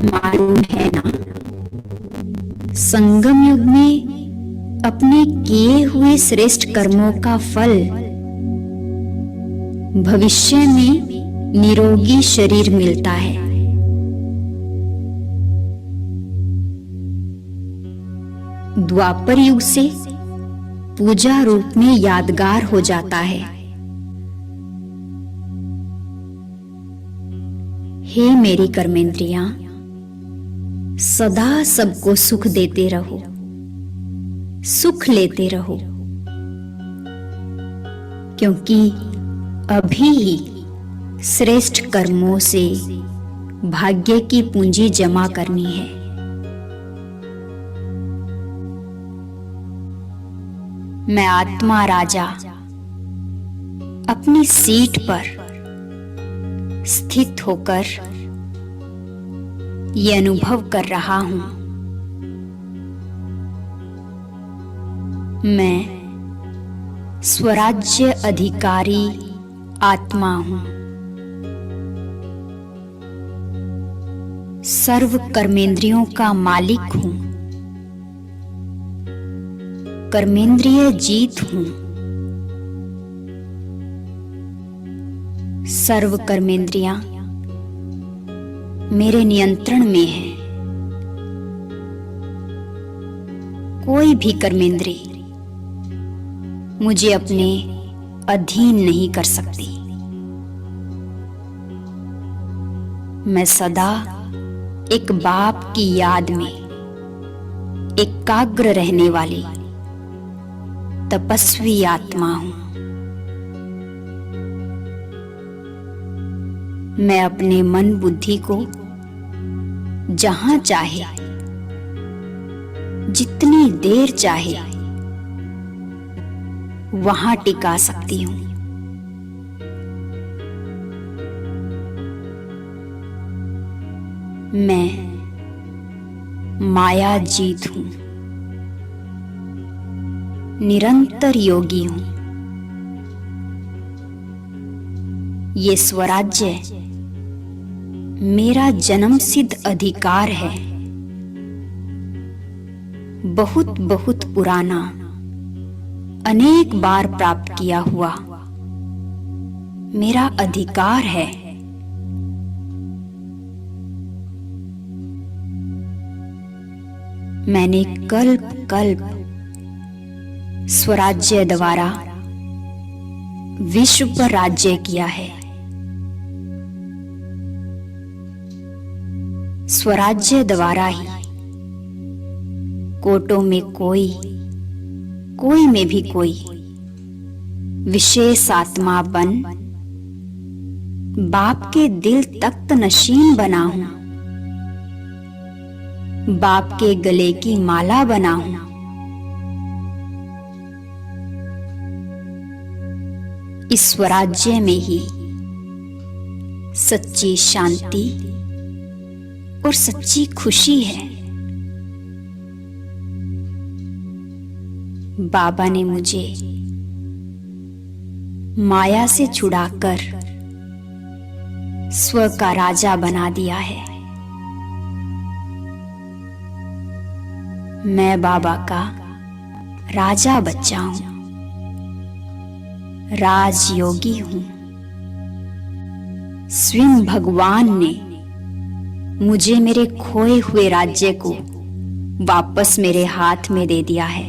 मालूम है ना, संगम युग में अपने किए हुए श्रेष्ठ कर्मों का फल भविष्य में निरोगी शरीर मिलता है। द्वापर युग से पूजा रूप में यादगार हो जाता है। हे मेरी कर्मेंद्रियां, सदा सबको सुख देते रहो, सुख लेते रहो, क्योंकि अभी ही श्रेष्ठ कर्मों से भाग्य की पूंजी जमा करनी है। मैं आत्मा राजा अपनी सीट पर स्थित होकर ये अनुभव कर रहा हूं, मैं स्वराज्य अधिकारी आत्मा हूं। सर्व कर्मेंद्रियों का मालिक हूं, कर्मेंद्रिय जीत हूं। सर्व कर्मेंद्रियां मेरे नियंत्रण में है। कोई भी कर्मेंद्रिय मुझे अपने अधीन नहीं कर सकती। मैं सदा एक बाप की याद में एकाग्र रहने वाली तपस्वी आत्मा हूं। मैं अपने मन बुद्धि को जहां चाहे, जितनी देर चाहे वहां टिका सकती हूं। मैं माया जीत हूं, निरंतर योगी हूं। ये स्वराज्य मेरा जन्मसिद्ध अधिकार है, बहुत बहुत पुराना, अनेक बार प्राप्त किया हुआ मेरा अधिकार है। मैंने कल्प कल्प स्वराज्य द्वारा विश्व पर राज्य किया है। स्वराज्य द्वारा ही कोटों में कोई, कोई में भी कोई विशेष आत्मा बन बाप के दिल तख्त नशीन बना हूं, बाप के गले की माला बना हूं। इस स्वराज्य में ही सच्ची शांति और सच्ची खुशी है। बाबा ने मुझे माया से छुड़ाकर स्व का राजा बना दिया है। मैं बाबा का राजा बच्चा हूं, राजयोगी हूं। स्वयं भगवान ने मुझे मेरे खोए हुए राज्य को वापस मेरे हाथ में दे दिया है।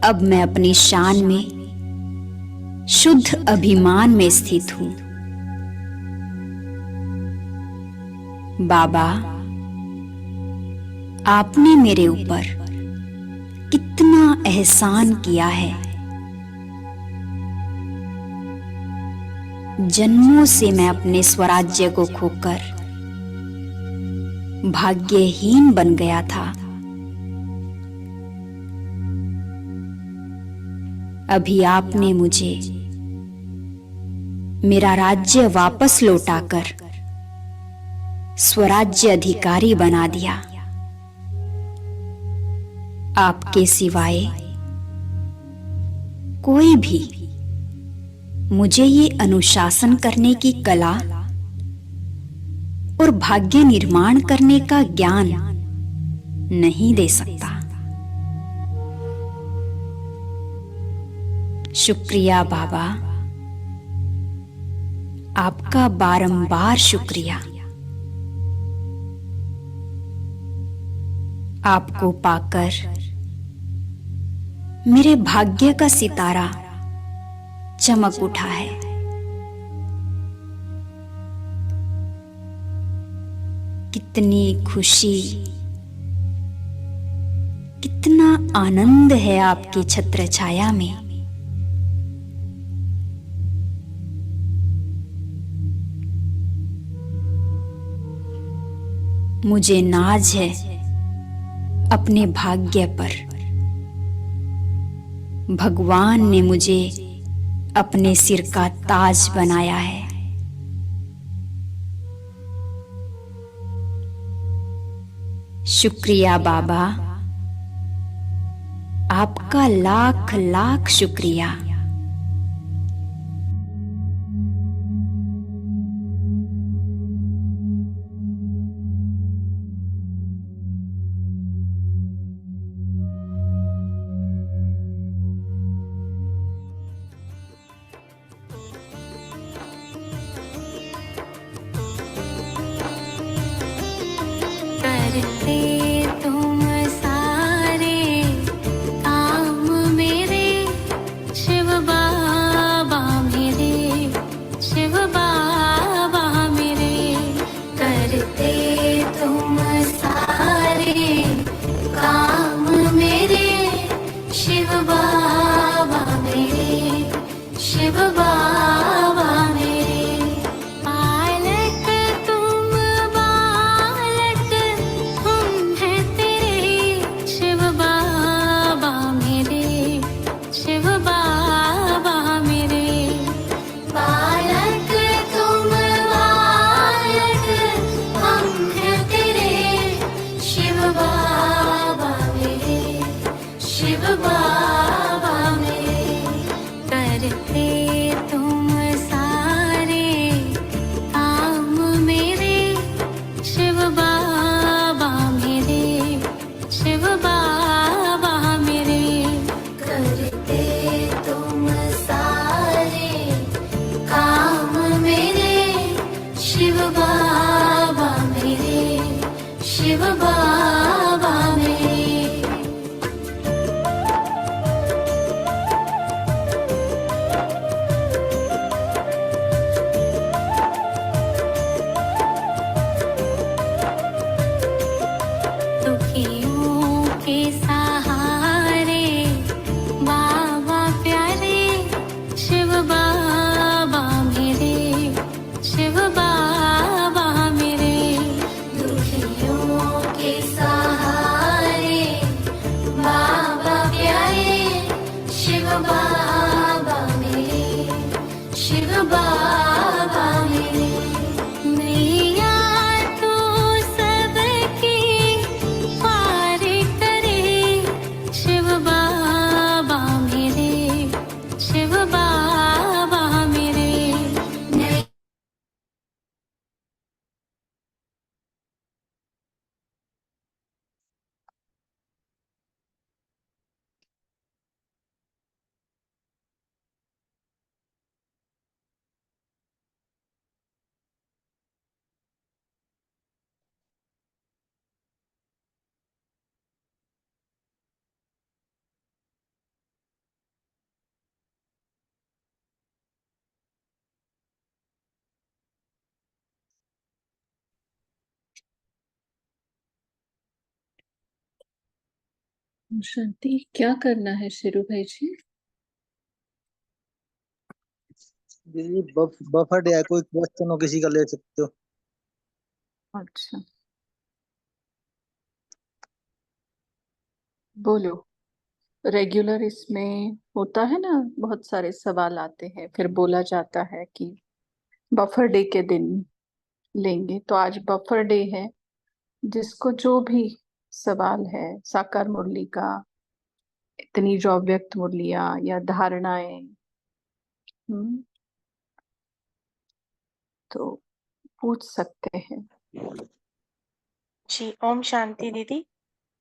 अब मैं अपनी शान में शुद्ध अभिमान में स्थित हूं। बाबा, आपने मेरे ऊपर कितना एहसान किया है। जन्मों से मैं अपने स्वराज्य को खोकर भाग्यहीन बन गया था। अभी आपने मुझे मेरा राज्य वापस लौटाकर स्वराज्य अधिकारी बना दिया। आपके सिवाय कोई भी मुझे ये अनुशासन करने की कला और भाग्य निर्माण करने का ज्ञान नहीं दे सकता। शुक्रिया बाबा, आपका बारंबार शुक्रिया। आपको पाकर मेरे भाग्य का सितारा चमक उठा है। कितनी खुशी, कितना आनंद है आपकी छत्र छाया में। मुझे नाज है अपने भाग्य पर। भगवान ने मुझे अपने सिर का ताज बनाया है। शुक्रिया बाबा, आपका लाख लाख शुक्रिया। करते तुम सारे काम मेरे शिव बाबा मेरे, शिव बाबा मेरे। करते तुम सारे काम मेरे शिव बाबा मेरे, शिव बाबा मेरे। बालक तुम बालक हम हैं तेरे शिव बाबा मेरे, शिव बाबा मेरे। बालक तुम बालक हम हैं तेरे शिव बाबा मेरे, शिव बाबा मेरे। करते तुम सारे काम मेरे शिव बाबा मेरे, शिव बाबा मेरे। करते तुम सारे काम मेरे शिव बाबा मेरे, शिव बाबा मेरे। दुखियों के सहारे बाबा प्यारे शिव बाबा मेरे, शिव बाबा मेरे। दुखियों के सहारे बाबा प्यारे शिव बाबा मेरे, शिव बाबा मेरे। नैया तो सबकी पार करे शिव बाबा मेरे, शिव बाबा मेरे। शांति, क्या करना है शिरू भाई जी? जी बफर डे है, कोई क्वेश्चन हो किसी का ले सकते हो। अच्छा, बोलो। रेगुलर इसमें होता है ना, बहुत सारे सवाल आते हैं, फिर बोला जाता है कि बफर डे के दिन लेंगे। तो आज बफर डे है। जिसको जो भी सवाल है साकार मुरली का, इतनी जो अव्यक्त मुरलियां या धारणाएं, तो पूछ सकते हैं। जी, ओम शांति दीदी।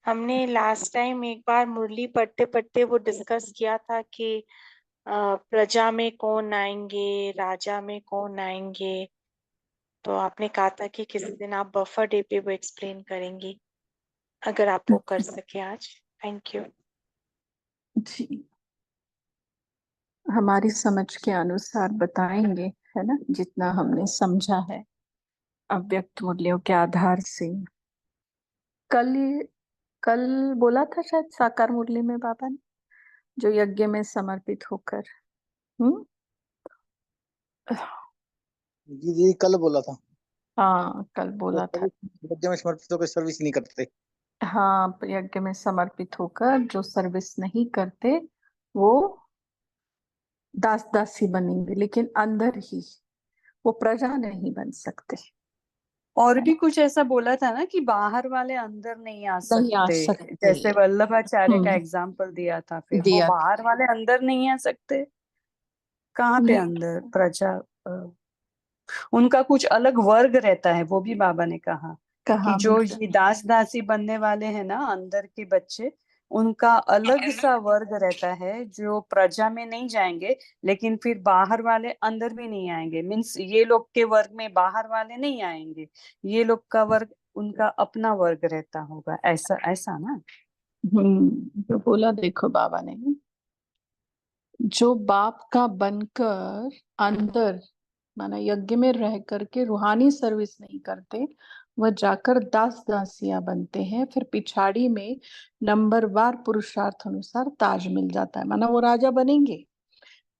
हमने लास्ट टाइम एक बार मुरली पढ़ते पढ़ते वो डिस्कस किया था कि प्रजा में कौन आएंगे, राजा में कौन आएंगे। तो आपने कहा था कि किसी दिन आप बफर डे पे वो एक्सप्लेन करेंगी, अगर आप वो कर सके आज। Thank you. जी, हमारी समझ के अनुसार बताएंगे, है ना, जितना हमने समझा है अव्यक्त मूल्यों के आधार से। कल कल बोला था शायद साकार मुरली में बाबा ने, जो यज्ञ में समर्पित होकर। हम्म। जी जी, कल बोला था। हाँ, कल वो बोला था। यज्ञ में समर्पित होकर सर्विस नहीं करते। हाँ, यज्ञ में समर्पित होकर जो सर्विस नहीं करते वो दास दासी बनेंगे, लेकिन अंदर ही, वो प्रजा नहीं बन सकते। और है भी ना? कुछ ऐसा बोला था ना कि बाहर वाले अंदर नहीं आ नहीं आ सकते, सकते। जैसे वल्लभाचार्य का हम्म, एग्जाम्पल दिया था। फिर वो दिया। बाहर वाले अंदर नहीं आ सकते, कहाँ पे नहीं, अंदर प्रजा? उनका कुछ अलग वर्ग रहता है, वो भी बाबा ने कहा कि कहा जो मतलब। ये दास दासी बनने वाले हैं ना अंदर के बच्चे, उनका अलग सा वर्ग रहता है जो प्रजा में नहीं जाएंगे, लेकिन फिर बाहर वाले अंदर भी नहीं आएंगे। मीन्स ये लोग के वर्ग में बाहर वाले नहीं आएंगे, ये लोग का वर्ग उनका अपना वर्ग रहता होगा, ऐसा ऐसा ना। जो बोला देखो बाबा ने, जो बाप का बनकर अंदर, माना यज्ञ में रह करके रूहानी सर्विस नहीं करते, वह जाकर दास दासियां बनते हैं। फिर पिछाड़ी में नंबरवार पुरुषार्थ अनुसार ताज मिल जाता है, माना वो राजा बनेंगे।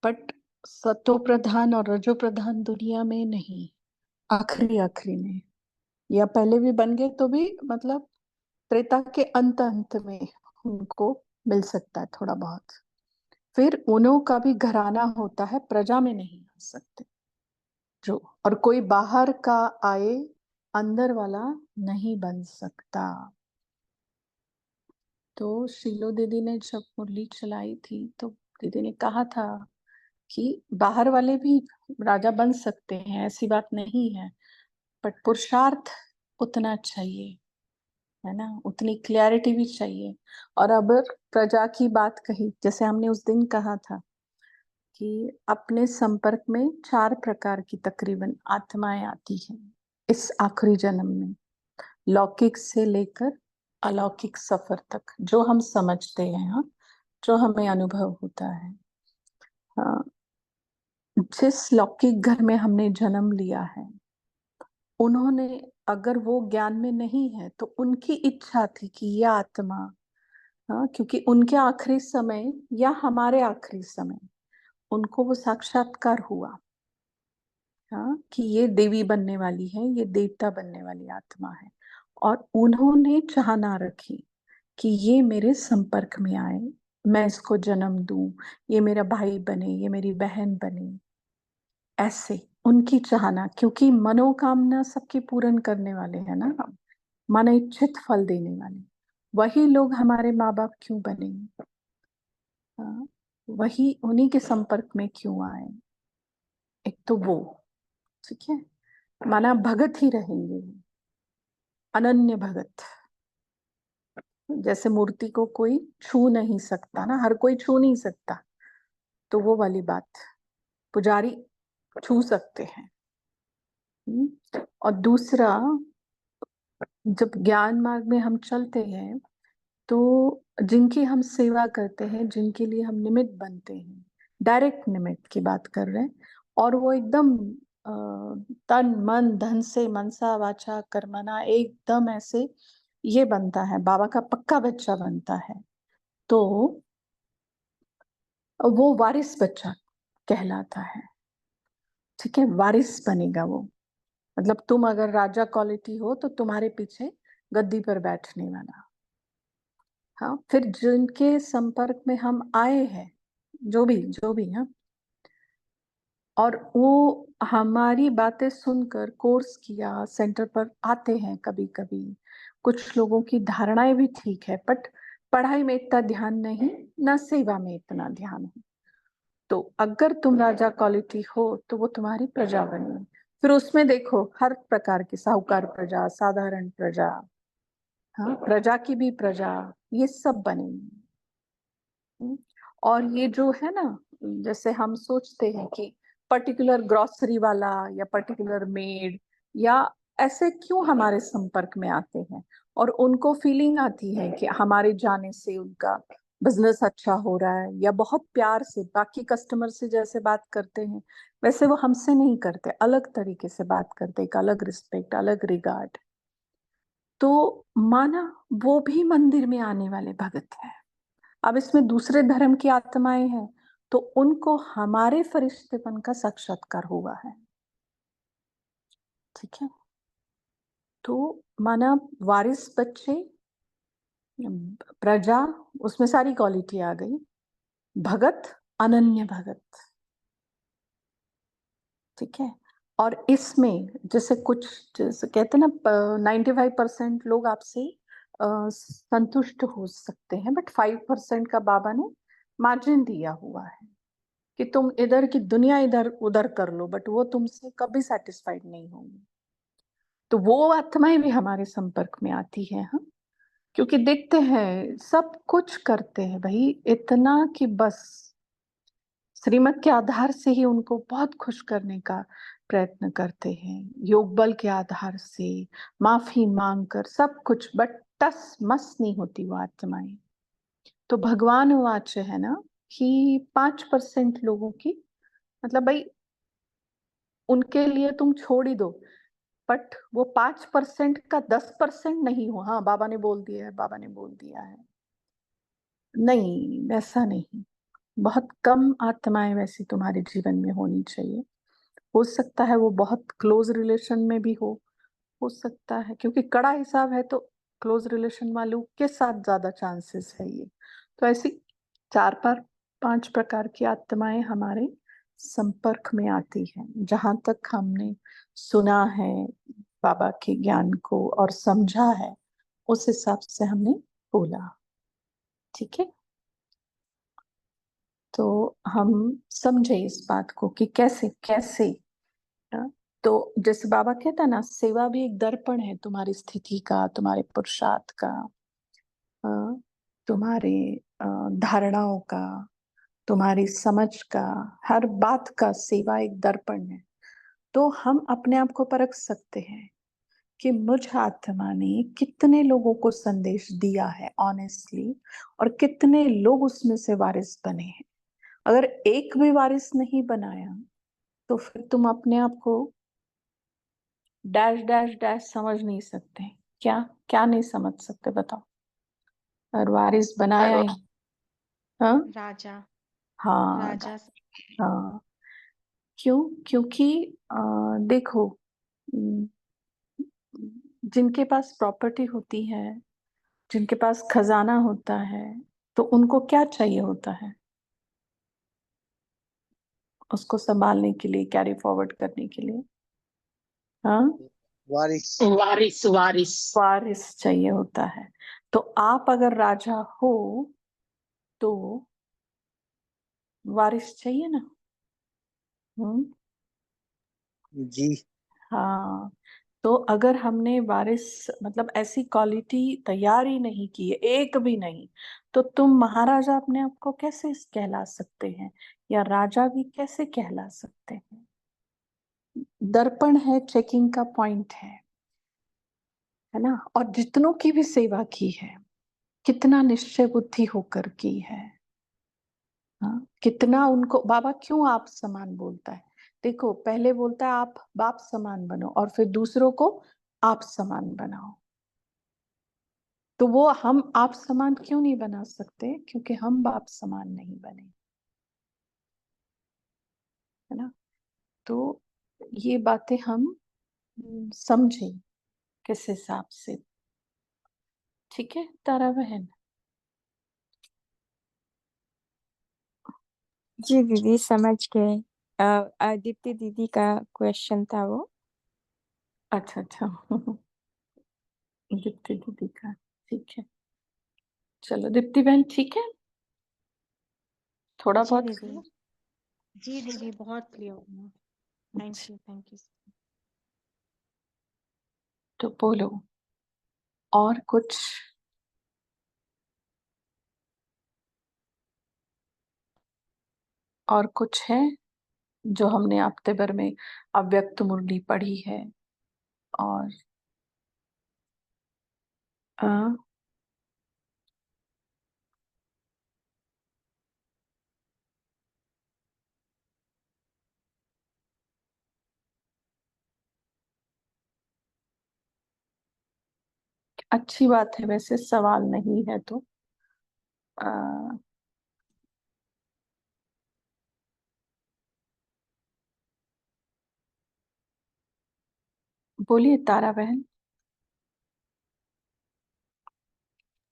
बट सतो प्रधान और रजो प्रधान दुनिया में नहीं, आखिरी आखिरी में, या पहले भी बन गए तो भी मतलब त्रेता के अंत अंत में उनको मिल सकता है थोड़ा बहुत। फिर उन्हों का भी घराना होता है, प्रजा में नहीं आ सकते जो, और कोई बाहर का आए अंदर वाला नहीं बन सकता। तो शीलो दीदी ने जब मुरली चलाई थी तो दीदी ने कहा था कि बाहर वाले भी राजा बन सकते हैं, ऐसी बात नहीं है, बट पुरुषार्थ उतना चाहिए, है ना, उतनी क्लैरिटी भी चाहिए। और अब प्रजा की बात कही, जैसे हमने उस दिन कहा था कि अपने संपर्क में 4 प्रकार की तकरीबन आत्माएं आती हैं इस आखिरी जन्म में, लौकिक से लेकर अलौकिक सफर तक, जो हम समझते हैं, हाँ, जो हमें अनुभव होता है। हाँ, जिस लौकिक घर में हमने जन्म लिया है, उन्होंने, अगर वो ज्ञान में नहीं है तो उनकी इच्छा थी कि यह आत्मा, हाँ, क्योंकि उनके आखिरी समय या हमारे आखिरी समय उनको वो साक्षात्कार हुआ, हाँ, कि ये देवी बनने वाली है, ये देवता बनने वाली आत्मा है, और उन्होंने चाहना रखी कि ये मेरे संपर्क में आए, मैं इसको जन्म दूं, ये मेरा भाई बने, ये मेरी बहन बने, ऐसे उनकी चाहना, क्योंकि मनोकामना सबकी पूर्ण करने वाले हैं ना हम, मन इच्छित फल देने वाले, वही लोग हमारे माँ बाप क्यों बने, हाँ, वही उन्हीं के संपर्क में क्यों आए। एक तो वो, ठीक है, माना भगत ही रहेंगे, अनन्य भगत, जैसे मूर्ति को कोई छू नहीं सकता ना, हर कोई छू नहीं सकता, तो वो वाली बात, पुजारी छू सकते हैं। और दूसरा, जब ज्ञान मार्ग में हम चलते हैं तो जिनकी हम सेवा करते हैं, जिनके लिए हम निमित्त बनते हैं, डायरेक्ट निमित्त की बात कर रहे हैं, और वो एकदम तन मन धन से, मनसा वाचा कर्मणा, एकदम ऐसे ये बनता है, बाबा का पक्का बच्चा बनता है, तो वो वारिस बच्चा कहलाता है। ठीक है, वारिस बनेगा वो, मतलब तुम अगर राजा क्वालिटी हो तो तुम्हारे पीछे गद्दी पर बैठने वाला। हाँ, फिर जिनके संपर्क में हम आए हैं, जो भी, हाँ, और वो हमारी बातें सुनकर कोर्स किया, सेंटर पर आते हैं कभी कभी, कुछ लोगों की धारणाएं भी ठीक है, बट पढ़ाई में इतना ध्यान नहीं, ना सेवा में इतना ध्यान है, तो अगर तुम राजा क्वालिटी हो तो वो तुम्हारी प्रजा बनी, फिर उसमें देखो हर प्रकार की साहूकार प्रजा, साधारण प्रजा, हाँ, प्रजा की भी प्रजा, ये सब बनेंगे। और ये जो है ना, जैसे हम सोचते हैं कि पर्टिकुलर ग्रोसरी वाला या पर्टिकुलर मेड या ऐसे क्यों हमारे संपर्क में आते हैं, और उनको फीलिंग आती है कि हमारे जाने से उनका बिजनेस अच्छा हो रहा है, या बहुत प्यार से बाकी कस्टमर से जैसे बात करते हैं वैसे वो हमसे नहीं करते, अलग तरीके से बात करते, एक अलग रिस्पेक्ट, अलग रिगार्ड। तो माना वो भी मंदिर में आने वाले भगत हैं। अब इसमें दूसरे धर्म की आत्माएं हैं तो उनको हमारे फरिश्तेपन का साक्षात्कार हुआ है। ठीक है, तो माना वारिस बच्चे, प्रजा, उसमें सारी क्वालिटी आ गई, भगत, अनन्य भगत। ठीक है, और इसमें जैसे कुछ, जैसे कहते हैं ना 95% लोग आपसे संतुष्ट हो सकते हैं, बट 5% का बाबा ने मार्जिन दिया हुआ है कि तुम इधर की दुनिया इधर उधर कर लो, बट वो तुमसे कभी सेटिस्फाइड नहीं होंगी। तो वो आत्माएं भी हमारे संपर्क में आती है, हाँ, क्योंकि देखते हैं सब कुछ करते हैं भाई, इतना कि बस श्रीमत के आधार से ही उनको बहुत खुश करने का प्रयत्न करते हैं, योग बल के आधार से, माफी मांग कर सब कुछ, बट टस मस नहीं होती वो आत्माएं। तो भगवान वाच है ना कि 5% लोगों की, मतलब भाई उनके लिए तुम छोड़ ही दो, बट वो 5% का 10% नहीं हो, हाँ बाबा ने बोल दिया है, बाबा ने बोल दिया है, नहीं वैसा नहीं। बहुत कम आत्माएं वैसी तुम्हारे जीवन में होनी चाहिए। हो सकता है वो बहुत क्लोज रिलेशन में भी हो सकता है, क्योंकि कड़ा हिसाब है तो क्लोज रिलेशन वालों के साथ ज्यादा चांसेस है ये। तो ऐसी 4 5 प्रकार की आत्माएं हमारे संपर्क में आती हैं, जहां तक हमने सुना है बाबा के ज्ञान को और समझा है, उस हिसाब से हमने बोला। ठीक है, तो हम समझे इस बात को कि कैसे कैसे, हाँ? तो जैसे बाबा कहता ना, सेवा भी एक दर्पण है तुम्हारी स्थिति का, तुम्हारे पुरुषार्थ का, तुम्हारे धारणाओं का, तुम्हारी समझ का, हर बात का सेवा एक दर्पण है। तो हम अपने आप को परख सकते हैं कि मुझ आत्मा ने कितने लोगों को संदेश दिया है ऑनेस्टली, और कितने लोग उसमें से वारिस बने हैं। अगर एक भी वारिस नहीं बनाया तो फिर तुम अपने आप को डैश डैश डैश समझ नहीं सकते। क्या क्या नहीं समझ सकते बताओ? और वारिस बनाया ही, हाँ राजा हाँ राजा हाँ। क्यों? क्योंकि देखो, हम्म, जिनके पास प्रॉपर्टी होती है, जिनके पास खजाना होता है, तो उनको क्या चाहिए होता है? उसको संभालने के लिए, कैरी फॉरवर्ड करने के लिए, हाँ, वारिस। वारिस वारिस वारिस चाहिए होता है। तो आप अगर राजा हो तो वारिस चाहिए ना। हम्म, जी। हाँ। तो अगर हमने वारिस मतलब ऐसी क्वालिटी तैयार ही नहीं की है, एक भी नहीं, तो तुम महाराजा अपने आप को कैसे कहला सकते हैं, या राजा भी कैसे कहला सकते हैं? दर्पण है, चेकिंग का पॉइंट है ना। और जितनों की भी सेवा की है, कितना निश्चय बुद्धि होकर की है, हाँ, कितना उनको बाबा क्यों आप समान बोलता है। देखो पहले बोलता है आप बाप समान बनो, और फिर दूसरों को आप समान बनाओ। तो वो हम आप समान क्यों नहीं बना सकते? क्योंकि हम बाप समान नहीं बने, है ना। तो ये बातें हम समझें किस हिसाब से। ठीक है तारा बहन? जी दीदी समझ गए। दीप्ति दीदी का क्वेश्चन था वो। अच्छा अच्छा दीप्ति दीदी का, ठीक है। चलो दीप्ति बहन, ठीक है, थोड़ा जी बहुत दीदी clear? जी दीदी बहुत क्लियर हुआ। थैंक यू तो बोलो और कुछ। और कुछ है जो हमने हफ्ते भर में अव्यक्त मुरली पढ़ी है। और अ, अच्छी बात है, वैसे सवाल नहीं है तो अ, बोलिए तारा बहन।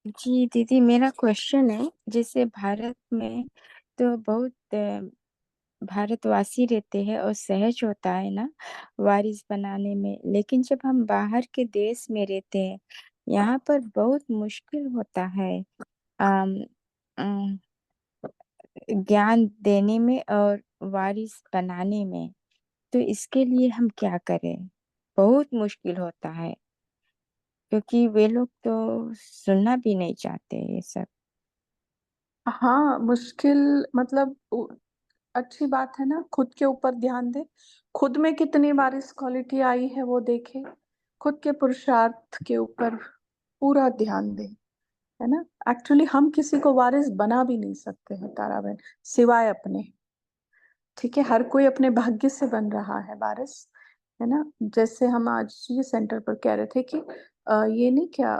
जी दीदी, मेरा क्वेश्चन है, जैसे भारत में तो बहुत भारतवासी रहते हैं और सहज होता है ना वारिस बनाने में, लेकिन जब हम बाहर के देश में रहते हैं, यहाँ पर बहुत मुश्किल होता है आम, अम, ज्ञान देने में और वारिस बनाने में। तो इसके लिए हम क्या करें? बहुत मुश्किल होता है, क्योंकि वे लोग तो सुनना भी नहीं चाहते ये सब। हाँ मुश्किल, मतलब अच्छी बात है ना, खुद के ऊपर ध्यान दे। खुद में कितनी बार इस क्वालिटी आई है वो देखे। खुद के पुरुषार्थ के ऊपर पूरा ध्यान दे, है ना। एक्चुअली हम किसी को वारिस बना भी नहीं सकते हैं तारा बहन, सिवाय अपने। ठीक है, हर कोई अपने भाग्य से बन रहा है वारिस, है ना। जैसे हम आज ये सेंटर पर कह रहे थे कि ये नहीं क्या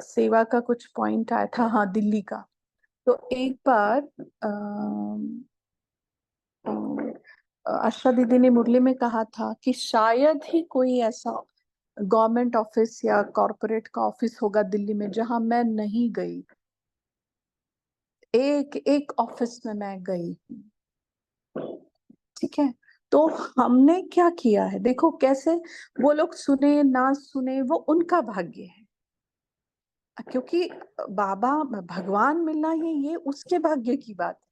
सेवा का कुछ पॉइंट आया था, हाँ दिल्ली का। तो एक बार आशा दीदी ने मुरली में कहा था कि शायद ही कोई ऐसा गवर्नमेंट ऑफिस या कॉरपोरेट का ऑफिस होगा दिल्ली में जहां मैं नहीं गई। एक एक ऑफिस में मैं गई हूँ। ठीक है, तो हमने क्या किया है, देखो कैसे। वो लोग सुने ना सुने वो उनका भाग्य है, क्योंकि बाबा भगवान मिलना है ये उसके भाग्य की बात है।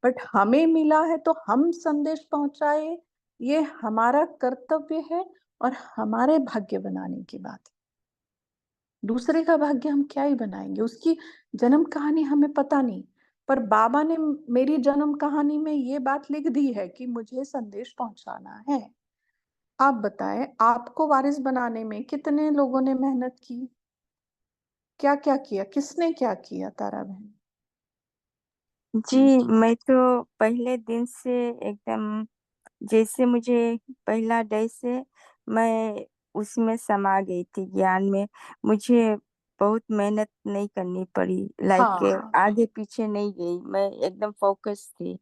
बट हमें मिला है तो हम संदेश पहुंचाए, ये हमारा कर्तव्य है और हमारे भाग्य बनाने की बात है। दूसरे का भाग्य हम क्या ही बनाएंगे, उसकी जन्म कहानी हमें पता नहीं। पर बाबा ने मेरी जन्म कहानी में ये बात लिख दी है कि मुझे संदेश पहुंचाना है। आप बताएं, आपको वारिस बनाने में कितने लोगों ने मेहनत की, क्या क्या किया, किसने क्या किया तारा बहन। जी, मैं तो पहले दिन से एकदम, जैसे मुझे पहला डे से मैं उसमें समा गई थी ज्ञान में। मुझे बहुत मेहनत नहीं करनी पड़ी, लाइक हाँ आगे पीछे नहीं गई, मैं एकदम फोकस थी।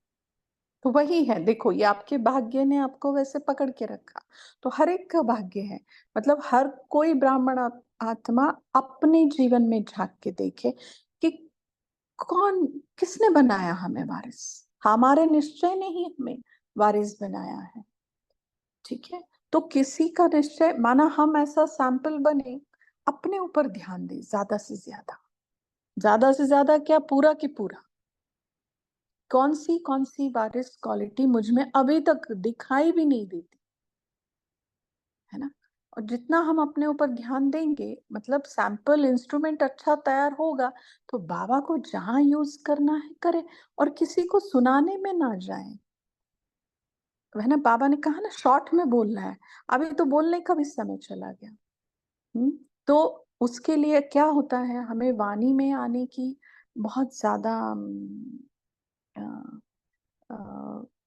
तो वही है, देखो ये आपके भाग्य ने आपको वैसे पकड़ के रखा। तो हर एक का भाग्य है, मतलब हर कोई ब्राह्मण आत्मा अपने जीवन में झांक के देखे कि कौन, किसने बनाया हमें वारिस। हमारे निश्चय ने ही हमें वारिस बनाया है। ठीक है, तो किसी का निश्चय माना हम ऐसा सैंपल बने, अपने ऊपर ध्यान दे ज्यादा से ज्यादा। ज्यादा से ज्यादा क्या, पूरा की पूरा। कौन सी वारिस क्वालिटी मुझ में अभी तक दिखाई भी नहीं देती, है ना। और जितना हम अपने ऊपर ध्यान देंगे, मतलब सैंपल इंस्ट्रूमेंट अच्छा तैयार होगा, तो बाबा को जहां यूज करना है करे, और किसी को सुनाने में ना जाए। है ना, बाबा ने कहा ना शॉर्ट में बोलना है। अभी तो बोलने का भी समय चला गया। तो उसके लिए क्या होता है, हमें वाणी में आने की बहुत ज्यादा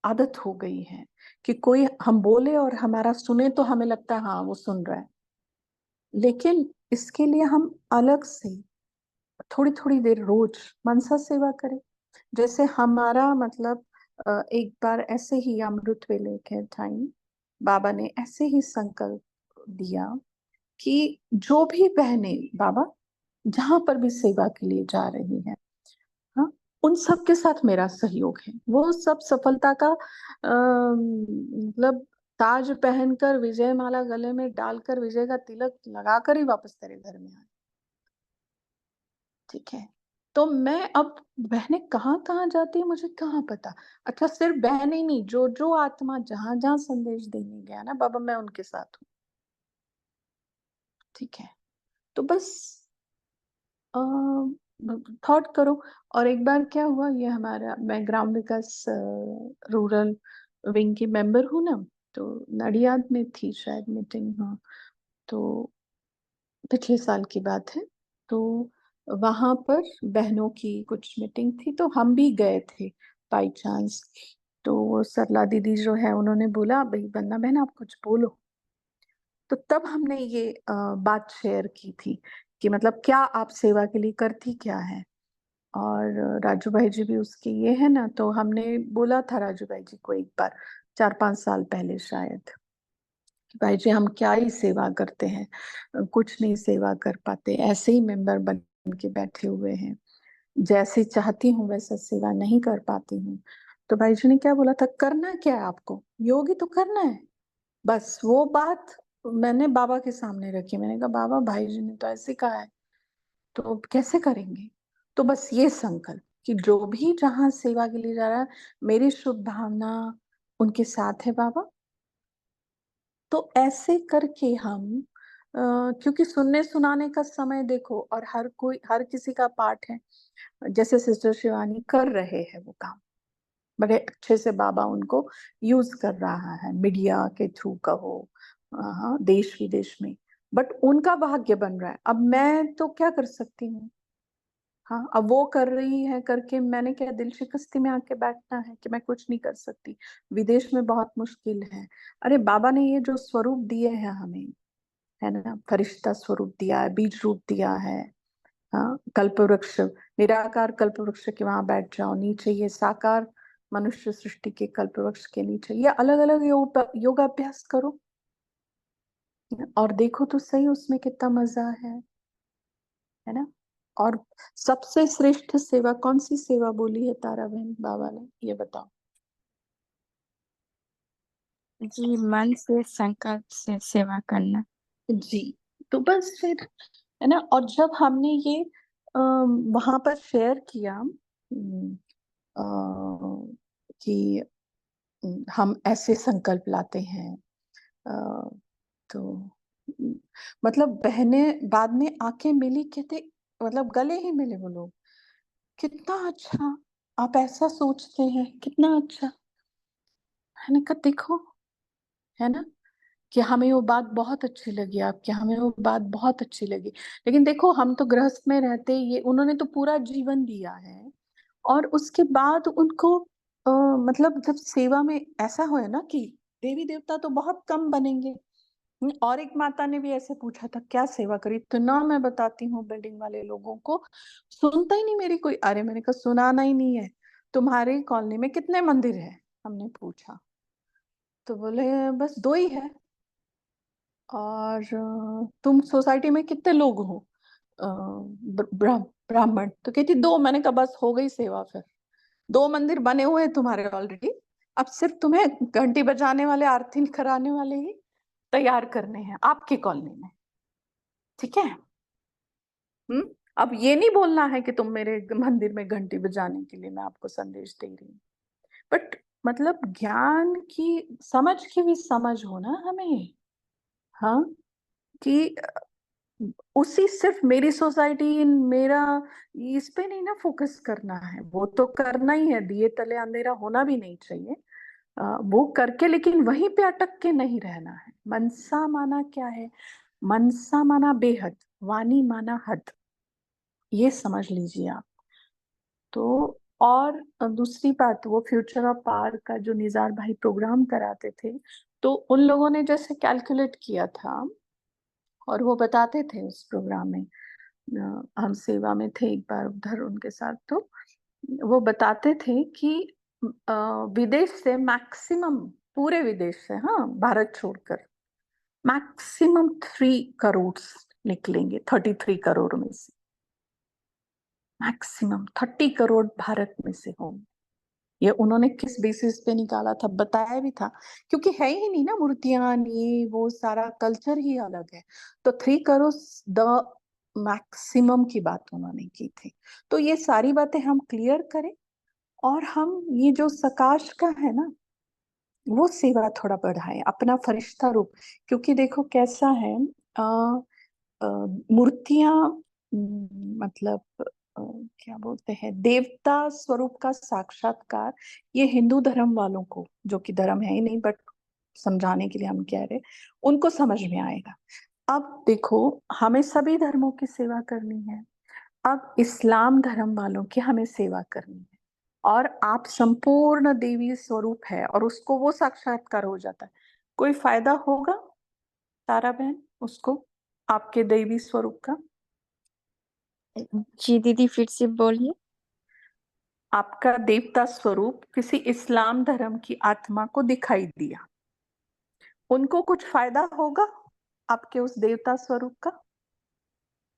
आदत हो गई है कि कोई हम बोले और हमारा सुने तो हमें लगता है हाँ वो सुन रहा है। लेकिन इसके लिए हम अलग से थोड़ी थोड़ी देर रोज मनसा सेवा करें। जैसे हमारा मतलब एक बार ऐसे ही अमृत वेले के टाइम बाबा ने ऐसे ही संकल्प दिया कि जो भी बहनें बाबा जहां पर भी सेवा के लिए जा रही हैं, हाँ, उन सब के साथ मेरा सहयोग है। वो सब सफलता का मतलब ताज पहनकर, विजय माला गले में डालकर, विजय का तिलक लगाकर ही वापस तेरे घर में आए। ठीक है, तो मैं अब बहनें कहाँ कहाँ जाती है मुझे कहाँ पता। अच्छा, सिर्फ बहनें ही नहीं, जो जो आत्मा जहां जहां संदेश देने गया ना बाबा, मैं उनके साथ हूँ। ठीक है, तो बस थॉट करो। और एक बार क्या हुआ, ये हमारा, मैं ग्राम विकास रूरल विंग की मेंबर हूँ ना, तो नडियाद में थी शायद मीटिंग, हाँ, तो पिछले साल की बात है। तो वहां पर बहनों की कुछ मीटिंग थी, तो हम भी गए थे बाई चांस। तो वो सरला दीदी जो है, उन्होंने बोला भाई वंदना बहन आप कुछ बोलो। तो तब हमने ये बात शेयर की थी कि मतलब क्या आप सेवा के लिए करती क्या है। और राजू भाई जी भी उसके ये है ना, तो हमने बोला था राजू भाई जी को एक बार 4-5 साल पहले शायद, कि भाई जी हम क्या ही सेवा करते हैं, कुछ नहीं सेवा कर पाते, ऐसे ही मेंबर बन के बैठे हुए हैं, जैसे चाहती हूँ वैसा सेवा नहीं कर पाती हूँ। तो भाई जी ने क्या बोला था, करना क्या है आपको, योगी तो करना है। बस वो बात मैंने बाबा के सामने रखी, मैंने कहा बाबा भाई जी ने तो ऐसे कहा है, तो अब कैसे करेंगे। तो बस ये संकल्प कि जो भी जहां सेवा के लिए जा रहा है, मेरी शुभ भावना उनके साथ है बाबा। तो ऐसे करके हम क्योंकि सुनने सुनाने का समय देखो, और हर कोई हर किसी का पाठ है, जैसे सिस्टर शिवानी कर रहे हैं वो काम बड़े अच्छे से, बाबा उनको यूज कर रहा है मीडिया के थ्रू कहो, हाँ, देश विदेश में, बट उनका भाग्य बन रहा है। अब मैं तो क्या कर सकती हूँ, हाँ, अब वो कर रही है करके मैंने क्या दिल शिकस्ती में आके बैठना है कि मैं कुछ नहीं कर सकती, विदेश में बहुत मुश्किल है। अरे बाबा ने ये जो स्वरूप दिए हैं हमें, है ना, फरिश्ता स्वरूप दिया है, बीज रूप दिया है, हाँ, कल्प वृक्ष, निराकार कल्प वृक्ष के वहां बैठ जाओ, नीचे ये साकार मनुष्य सृष्टि के कल्प वृक्ष के नीचे ये अलग अलग योगाभ्यास करो, और देखो तो सही उसमें कितना मजा है ना। और सबसे श्रेष्ठ सेवा कौन सी सेवा बोली है तारा बहन बाबा ने, ये बताओ। जी, मन से संकल्प से सेवा करना। जी, तो बस फिर, है ना। और जब हमने ये वहां पर शेयर किया कि हम ऐसे संकल्प लाते हैं, अ, तो मतलब बहनें बाद में आके मिली, कहते मतलब गले ही मिले वो लोग, कितना अच्छा आप ऐसा सोचते हैं, कितना अच्छा। मैंने कहा देखो, है ना, कि हमें वो बात बहुत अच्छी लगी आपकी, हमें वो बात बहुत अच्छी लगी। लेकिन देखो हम तो गृहस्थ में रहते, ये उन्होंने तो पूरा जीवन दिया है, और उसके बाद उनको मतलब जब सेवा में ऐसा हो है ना कि देवी देवता तो बहुत कम बनेंगे। और एक माता ने भी ऐसे पूछा था क्या सेवा करी, तो ना मैं बताती हूँ बिल्डिंग वाले लोगों को, सुनता ही नहीं मेरी कोई। अरे मैंने कहा सुनाना ही नहीं है, तुम्हारे कॉलोनी में कितने मंदिर है, हमने पूछा, तो बोले बस 2 ही है। और तुम सोसाइटी में कितने लोग हो, ब्राह्मण, तो कहती 2। मैंने कहा बस हो गई सेवा फिर, 2 मंदिर बने हुए हैं तुम्हारे ऑलरेडी, अब सिर्फ तुम्हें घंटी बजाने वाले, आरती कराने वाले ही तैयार करने हैं आपकी कॉलोनी में, ठीक है। अब ये नहीं बोलना है कि तुम मेरे मंदिर में घंटी बजाने के लिए मैं आपको संदेश दे रही हूँ, बट मतलब ज्ञान की समझ की भी समझ हो ना हमें, हाँ, कि उसी सिर्फ मेरी सोसाइटी मेरा, इस पे नहीं ना फोकस करना है, वो तो करना ही है, दिए तले अंधेरा होना भी नहीं चाहिए, वो करके लेकिन वहीं पे अटक के नहीं रहना है। मनसा माना क्या है, मनसा माना बेहद, वाणी माना हद, ये समझ लीजिए आप। तो और दूसरी बात, वो फ्यूचर ऑफ पावर का जो निजार भाई प्रोग्राम कराते थे, तो उन लोगों ने जैसे कैलकुलेट किया था, और वो बताते थे उस प्रोग्राम में, हम सेवा में थे एक बार उधर उनके साथ, तो वो बताते थे कि विदेश से मैक्सिमम, पूरे विदेश से, हाँ, भारत छोड़कर मैक्सिमम 3 करोड़ निकलेंगे, 33 करोड़ में से मैक्सिमम 30 करोड़ भारत में से होंगे। ये उन्होंने किस बेसिस पे निकाला था, बताया भी था, क्योंकि है ही नहीं ना मूर्तियां, ये वो सारा कल्चर ही अलग है। तो 3 करोड़ द मैक्सिमम की बात उन्होंने की थी। तो ये सारी बातें हम क्लियर करें, और हम ये जो सकाश का है ना, वो सेवा थोड़ा बढ़ाएं, अपना फरिश्ता रूप। क्योंकि देखो कैसा है, मूर्तियां, मतलब क्या बोलते हैं, देवता स्वरूप का साक्षात्कार, ये हिंदू धर्म वालों को, जो कि धर्म है ही नहीं बट समझाने के लिए हम कह रहे, उनको समझ में आएगा। अब देखो, हमें सभी धर्मों की सेवा करनी है। अब इस्लाम धर्म वालों की हमें सेवा करनी है, और आप संपूर्ण देवी स्वरूप है और उसको वो साक्षात्कार हो जाता है, कोई फायदा होगा तारा बहन उसको, आपके देवी स्वरूप का? जी दीदी, फिर से बोलिए। आपका देवता स्वरूप किसी इस्लाम धर्म की आत्मा को दिखाई दिया, उनको कुछ फायदा होगा आपके उस देवता स्वरूप का?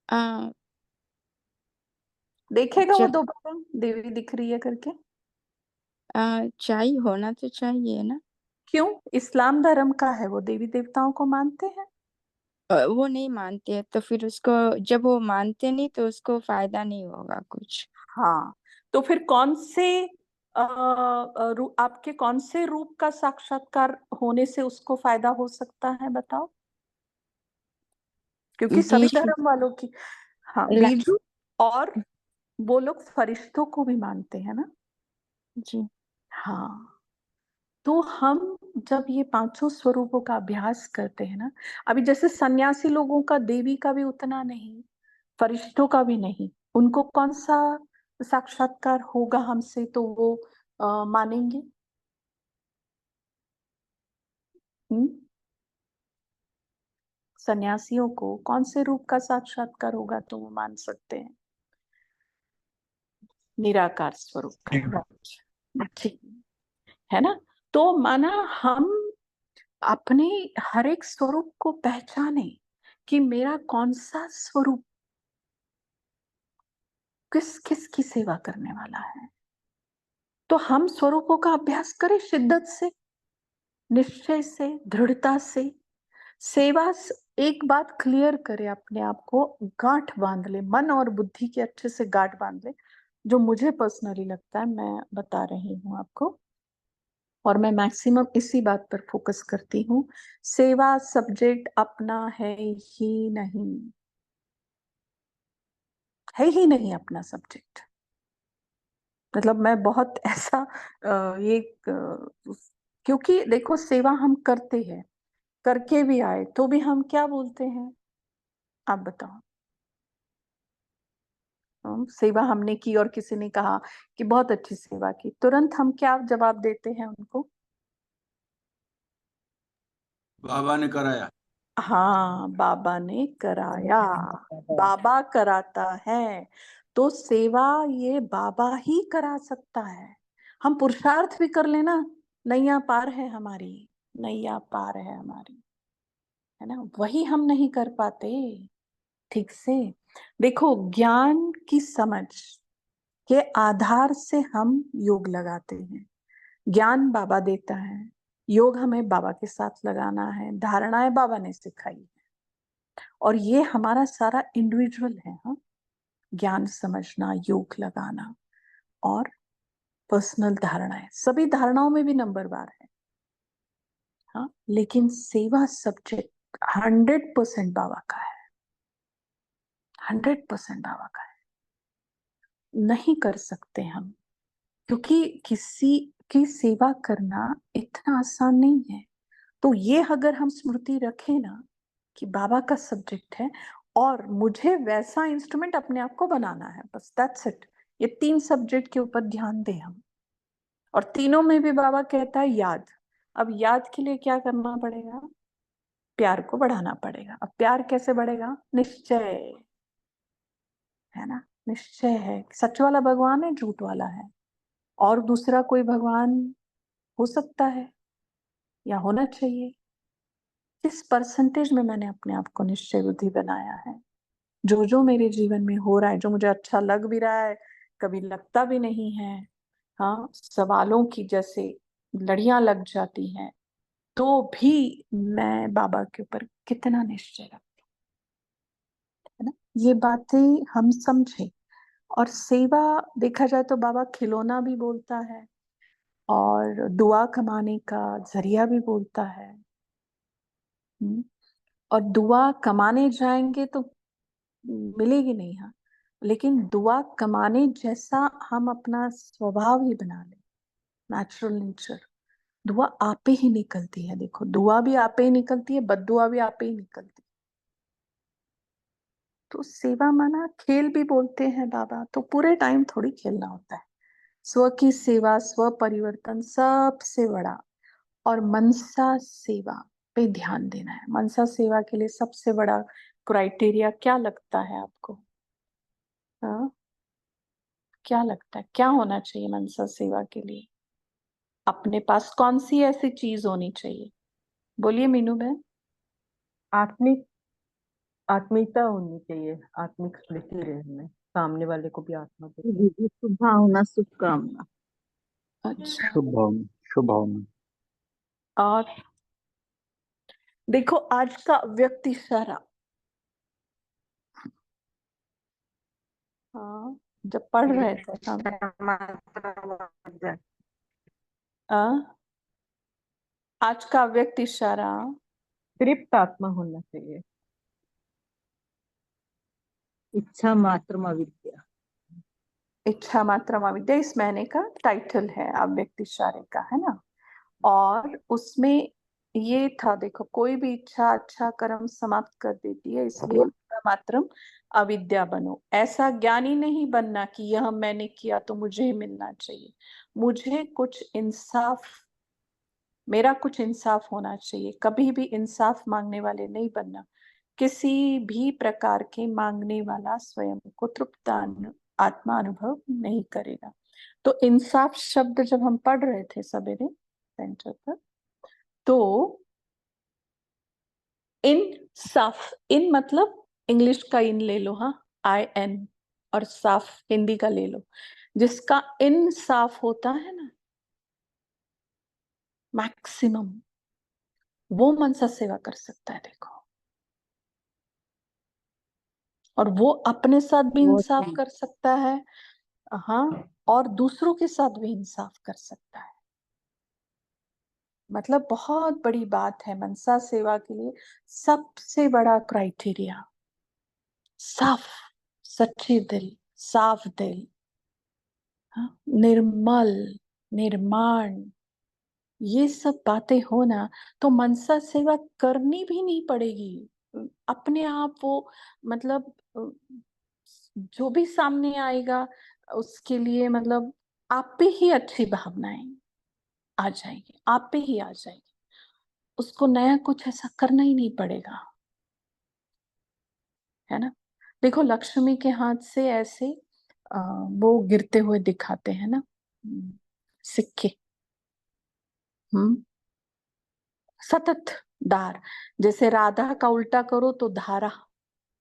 आ, देखेगा वो जब दोबारा देवी दिख रही है करके? चाहिए होना तो चाहिए ना। क्यों? इस्लाम धर्म का है, वो देवी देवताओं को मानते हैं। वो नहीं मानते हैं तो फिर उसको, जब वो मानते नहीं तो उसको फायदा नहीं होगा कुछ। हाँ, तो फिर कौन से आपके कौन से रूप का साक्षात्कार होने से उसको फायदा हो सकता है, बताओ? क्योंकि सभी बीज धर्म वालों की, हाँ, ला, बीजू, और वो लोग फरिश्तों को भी मानते हैं ना। जी हाँ, तो हम जब ये पांचों स्वरूपों का अभ्यास करते हैं ना, अभी जैसे सन्यासी लोगों का देवी का भी उतना नहीं, फरिश्तों का भी नहीं, उनको कौन सा साक्षात्कार होगा हमसे तो वो मानेंगे? हम्म? सन्यासियों को कौन से रूप का साक्षात्कार होगा तो वो मान सकते हैं? निराकार स्वरूप का, right? ठीक है ना? तो माना हम अपने हर एक स्वरूप को पहचाने कि मेरा कौन सा स्वरूप किस किस की सेवा करने वाला है, तो हम स्वरूपों का अभ्यास करें शिद्दत से, निश्चय से, दृढ़ता से। एक बात क्लियर करे, अपने आप को गांठ बांध ले, मन और बुद्धि के अच्छे से गांठ बांध ले, जो मुझे पर्सनली लगता है, मैं बता रही हूँ आपको, और मैं मैक्सिमम इसी बात पर फोकस करती हूँ। सेवा सब्जेक्ट अपना है ही नहीं, है ही नहीं अपना सब्जेक्ट। मतलब मैं बहुत ऐसा क्योंकि देखो, सेवा हम करते हैं, करके भी आए तो भी हम क्या बोलते हैं, आप बताओ? सेवा हमने की और किसी ने कहा कि बहुत अच्छी सेवा की, तुरंत हम क्या जवाब देते हैं उनको? बाबा ने कराया। हाँ, बाबा ने कराया, बाबा कराता है। तो सेवा ये बाबा ही करा सकता है। हम पुरुषार्थ भी कर लेना, नैया पार है हमारी, नैया पार है हमारी, है ना? वही हम नहीं कर पाते ठीक से। देखो, ज्ञान की समझ के आधार से हम योग लगाते हैं, ज्ञान बाबा देता है, योग हमें बाबा के साथ लगाना है, धारणाएं बाबा ने सिखाई है, और ये हमारा सारा इंडिविजुअल है। हाँ, ज्ञान समझना, योग लगाना, और पर्सनल धारणाएं, सभी धारणाओं में भी नंबरवार है। हाँ, लेकिन सेवा सब्जेक्ट 100% बाबा का है, 100% बाबा का है। नहीं कर सकते हम, क्योंकि किसी की सेवा करना इतना आसान नहीं है। तो ये अगर हम स्मृति रखें ना कि बाबा का सब्जेक्ट है, और मुझे वैसा इंस्ट्रूमेंट अपने आप को बनाना है, बस दैट्स इट। ये 3 सब्जेक्ट के ऊपर ध्यान दें हम, और तीनों में भी बाबा कहता है याद। अब याद के लिए क्या करना पड़ेगा? प्यार को बढ़ाना पड़ेगा। अब प्यार कैसे बढ़ेगा? निश्चय, है ना? निश्चय है, सच वाला भगवान है, झूठ वाला है, और दूसरा कोई भगवान हो सकता है या होना चाहिए? किस परसेंटेज में मैंने अपने आप को निश्चय बुद्धि बनाया है? जो जो मेरे जीवन में हो रहा है, जो मुझे अच्छा लग भी रहा है, कभी लगता भी नहीं है, हाँ, सवालों की जैसे लड़ियां लग जाती हैं, तो भी मैं बाबा के ऊपर कितना निश्चय रखती हूँ, है ना? ये बातें हम समझे। और सेवा देखा जाए तो बाबा खिलौना भी बोलता है, और दुआ कमाने का जरिया भी बोलता है। और दुआ कमाने जाएंगे तो मिलेगी नहीं। हाँ, लेकिन दुआ कमाने जैसा हम अपना स्वभाव ही बना लें, नेचुरल नेचर, दुआ आपे ही निकलती है। देखो, दुआ भी आपे ही निकलती है, बद्दुआ भी आपे ही निकलती है। तो सेवा माना खेल भी बोलते हैं बाबा, तो पूरे टाइम थोड़ी खेलना होता है। स्व की सेवा, स्व परिवर्तन सबसे बड़ा, और मनसा सेवा पे ध्यान देना है। मनसा सेवा के लिए सबसे बड़ा क्राइटेरिया क्या लगता है आपको? हाँ, क्या लगता है क्या होना चाहिए मनसा सेवा के लिए? अपने पास कौन सी ऐसी चीज होनी चाहिए? बोलिए मीनू बहन। आत्मिक आत्मीयता होनी चाहिए, आत्मिक स्मृति रहे हमें, सामने वाले को भी आत्मा दे। शुभ भावना, शुभकामना। अच्छा, शुभ भावना, शुभ भावना। और देखो आज का व्यक्ति सारा, हाँ, जब पढ़ रहे थे हम, आज का व्यक्ति सारा तृप्त आत्मा होना चाहिए। इच्छा मात्र अविद्या। इच्छा मात्रम अविद्या इस महीने का टाइटल है अव्यक्त इशारे का, है ना। और उसमें ये था, देखो, कोई भी इच्छा अच्छा कर्म समाप्त कर देती है, इसलिए इच्छा मात्रम अविद्या बनो। ऐसा ज्ञानी नहीं बनना कि यह मैंने किया तो मुझे ही मिलना चाहिए, मुझे कुछ इंसाफ, मेरा कुछ इंसाफ होना चाहिए। कभी भी इंसाफ मांगने वाले नहीं बनना। किसी भी प्रकार के मांगने वाला स्वयं को तृप्त आत्मा अनुभव नहीं करेगा। तो इंसाफ शब्द जब हम पढ़ रहे थे सवेरे सेंटर पर, तो इंसाफ, इन मतलब इंग्लिश का इन ले लो, हाँ, IN, और साफ हिंदी का ले लो। जिसका इंसाफ होता है ना, मैक्सिमम, वो मनसा सेवा कर सकता है। देखो, और वो अपने साथ भी वो इंसाफ कर सकता है, हाँ, और दूसरों के साथ भी इंसाफ कर सकता है। मतलब बहुत बड़ी बात है मनसा सेवा के लिए। सबसे बड़ा क्राइटेरिया साफ, सच्चे दिल, साफ दिल, हाँ, निर्मल, निर्माण, ये सब बातें होना, तो मनसा सेवा करनी भी नहीं पड़ेगी। अपने आप वो, मतलब जो भी सामने आएगा उसके लिए, मतलब आप पे ही अच्छी भावनाएं आ जाएगी, आप पे ही आ जाएगी। उसको नया कुछ ऐसा करना ही नहीं पड़ेगा, है ना। देखो, लक्ष्मी के हाथ से ऐसे वो गिरते हुए दिखाते हैं ना, सिक्के, सतत धार। जैसे राधा का उल्टा करो तो धारा,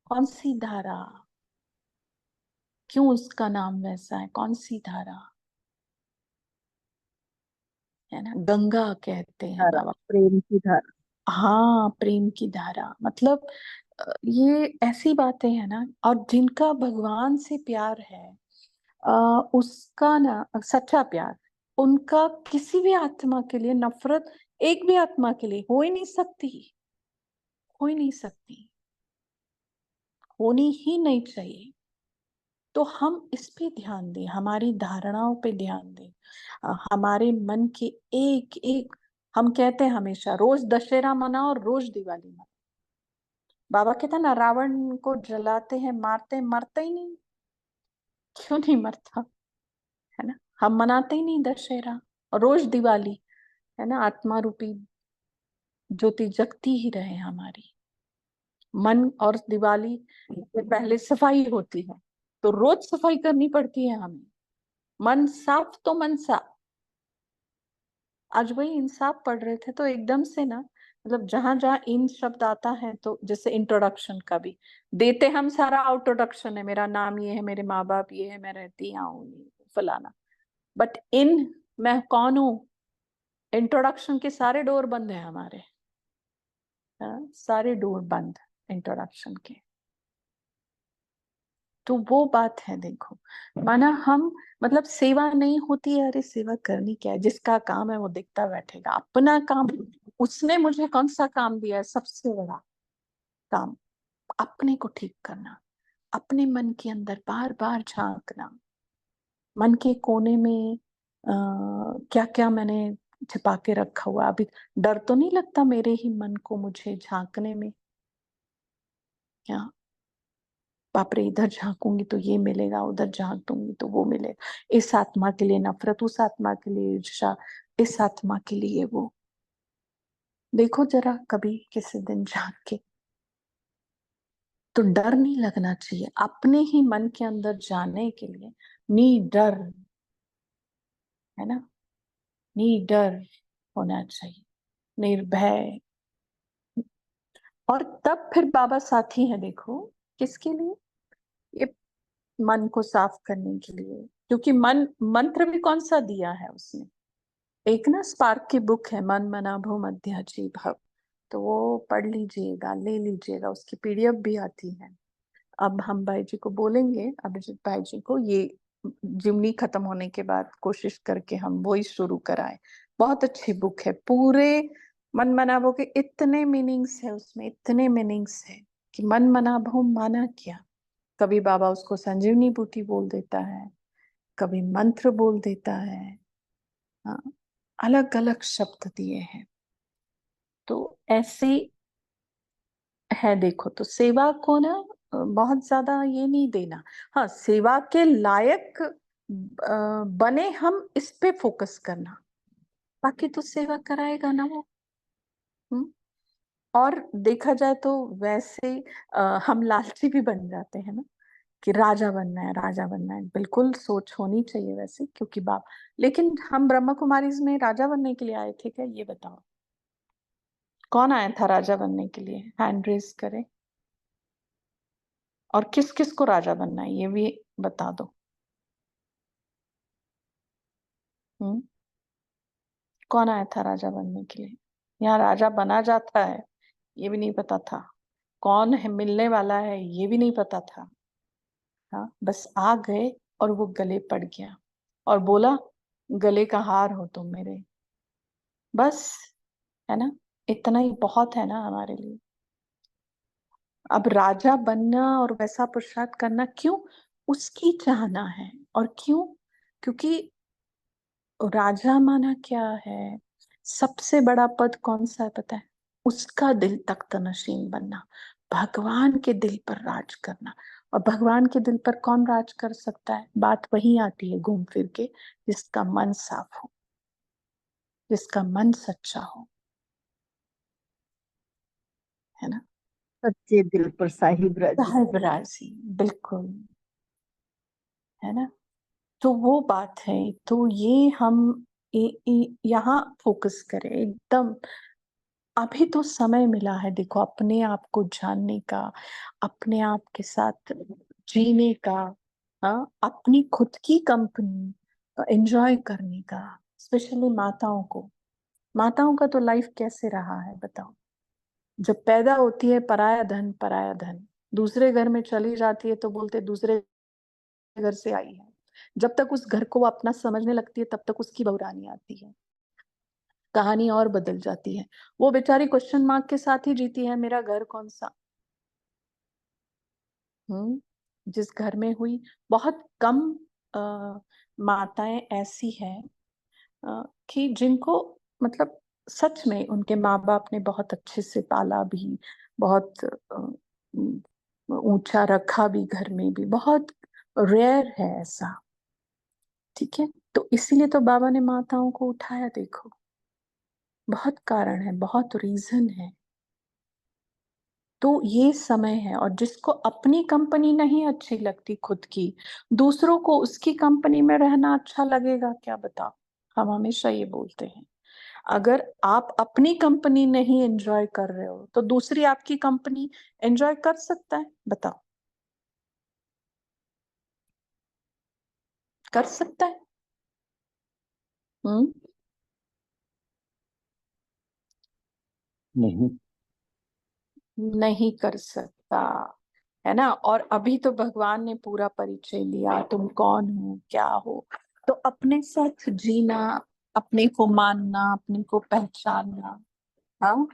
कौन सी धारा, क्यों उसका नाम वैसा है, कौन सी धारा, है ना, गंगा कहते हैं धारा, बाबा। प्रेम की धारा। हाँ, प्रेम की धारा, मतलब ये ऐसी बातें हैं ना। और जिनका भगवान से प्यार है, उसका ना सच्चा प्यार, उनका किसी भी आत्मा के लिए नफरत एक भी आत्मा के लिए हो ही नहीं सकती, हो ही नहीं सकती, होनी ही नहीं चाहिए। तो हम इस पे ध्यान दें, हमारी धारणाओं पे ध्यान दें, हमारे मन के एक एक, हम कहते हैं हमेशा रोज दशहरा मनाओ और रोज दिवाली मनाओ। बाबा कहता ना, रावण को जलाते हैं, मारते हैं, मरता ही नहीं। क्यों नहीं मरता, है ना। हम मनाते ही नहीं दशहरा और रोज दिवाली, है ना। आत्मा रूपी ज्योति जगती ही रहे हमारी। मन और दिवाली से पहले सफाई होती है, तो रोज सफाई करनी पड़ती है हमें। मन साफ तो मन साफ। आज वही इंसाफ पढ़ रहे थे तो एकदम से ना, मतलब जहां जहां इन शब्द आता है, तो जैसे इंट्रोडक्शन का भी देते हम सारा इंट्रोडक्शन है, मेरा नाम ये है, मेरे माँ बाप ये है, मैं रहती यहाँ हूँ, फलाना, बट इन, मैं कौन हूँ, इंट्रोडक्शन के सारे डोर बंद है हमारे, सारे डोर बंद इंट्रोडक्शन के। तो वो बात है, देखो, माना हम, मतलब सेवा नहीं होती है, अरे सेवा करनी क्या है, जिसका काम है वो देखता बैठेगा अपना काम। उसने मुझे कौन सा काम दिया है? सबसे बड़ा काम अपने को ठीक करना। अपने मन के अंदर बार बार झांकना, मन के कोने में क्या क्या मैंने छिपा के रखा हुआ। अभी डर तो नहीं लगता मेरे ही मन को मुझे झांकने में? क्या बाप रे, इधर झांकूंगी तो ये मिलेगा, उधर झांक दूंगी तो वो मिलेगा। इस आत्मा के लिए नफरत, उस आत्मा के लिए ईर्ष्या, इस आत्मा के लिए वो। देखो जरा कभी किसी दिन झांक के, तो डर नहीं लगना चाहिए अपने ही मन के अंदर जाने के लिए। नी डर, है ना, नी डर होना चाहिए, निर्भय। और तब फिर बाबा साथी है, देखो किसके लिए? ये मन को साफ करने के लिए। क्योंकि मन, मंत्र भी कौन सा दिया है उसने? एक ना स्पार्क की बुक है, मन मना भो मध्याजी भव, तो वो पढ़ लीजिएगा, ले लीजिएगा, उसकी पीडीएफ भी आती है। अब हम भाई जी को बोलेंगे, अभिजीत भाई जी को, ये जिमनी खत्म होने के बाद कोशिश करके हम वही शुरू कराएं। बहुत अच्छी बुक है, पूरे मन मना भो के इतने मीनिंग्स है उसमें, इतने मीनिंग्स है कि मन मना भो माना क्या। कभी बाबा उसको संजीवनी बूटी बोल देता है, कभी मंत्र बोल देता है, हाँ, अलग अलग शब्द दिए हैं। तो ऐसे है। देखो तो सेवा को ना बहुत ज्यादा ये नहीं देना, हाँ सेवा के लायक बने हम, इस पे फोकस करना। बाकी तो सेवा कराएगा ना वो। हम्म। और देखा जाए तो वैसे हम लालची भी बन जाते हैं ना, कि राजा बनना है, राजा बनना है। बिल्कुल सोच होनी चाहिए वैसे, क्योंकि बाप, लेकिन हम ब्रह्म कुमारी में राजा बनने के लिए आए थे क्या? ये बताओ, कौन आया था राजा बनने के लिए? हैंड रेज करे। और किस किस को राजा बनना है ये भी बता दो। हम्म। कौन आया था राजा बनने के लिए? यहाँ राजा बना जाता है ये भी नहीं पता था, कौन है मिलने वाला है ये भी नहीं पता था। हाँ, बस आ गए और वो गले पड़ गया और बोला गले का हार हो तुम मेरे, बस, है ना, इतना ही बहुत है ना हमारे लिए। अब राजा बनना और वैसा पुरुषार्थ करना क्यों? उसकी चाहना है। और क्यों? क्योंकि राजा माना क्या है? सबसे बड़ा पद कौन सा है पता है? उसका दिल तख्त नशीन बनना, भगवान के दिल पर राज करना। और भगवान के दिल पर कौन राज कर सकता है? बात वही आती है घूम फिर के, जिसका मन साफ हो, जिसका मन सच्चा हो, है ना। सच्चे दिल पर साहिब राजी। साहिब राजी, बिल्कुल, है ना। तो वो बात है। तो ये हम यहाँ फोकस करें एकदम। अभी तो समय मिला है, देखो, अपने आप को जानने का, अपने आप के साथ जीने का, हाँ, अपनी खुद की कंपनी एंजॉय करने का। स्पेशली माताओं को, माताओं का तो लाइफ कैसे रहा है बताओ? जब पैदा होती है पराया धन, पराया धन, दूसरे घर में चली जाती है तो बोलते दूसरे घर से आई है। जब तक उस घर को वो अपना समझने लगती है तब तक उसकी बहुरानी आती है, कहानी और बदल जाती है। वो बेचारी क्वेश्चन मार्क के साथ ही जीती है, मेरा घर कौन सा। जिस घर में हुई, बहुत कम माताएं ऐसी हैं कि जिनको, मतलब सच में उनके माँ बाप ने बहुत अच्छे से पाला भी, बहुत ऊंचा रखा भी, घर में भी बहुत रेयर है ऐसा। ठीक है, तो इसीलिए तो बाबा ने माताओं को उठाया। देखो, बहुत कारण है, बहुत रीजन है। तो ये समय है। और जिसको अपनी कंपनी नहीं अच्छी लगती खुद की, दूसरों को उसकी कंपनी में रहना अच्छा लगेगा क्या? बताओ। हम हमेशा ये बोलते हैं, अगर आप अपनी कंपनी नहीं एंजॉय कर रहे हो तो दूसरी आपकी कंपनी एंजॉय कर सकता है? बताओ, कर सकता है? हम्म। नहीं। नहीं कर सकता, है ना। और अभी तो भगवान ने पूरा परिचय लिया, तुम कौन हो, क्या हो। तो अपने साथ जीना, अपने को मानना, अपने को पहचानना, हाँ।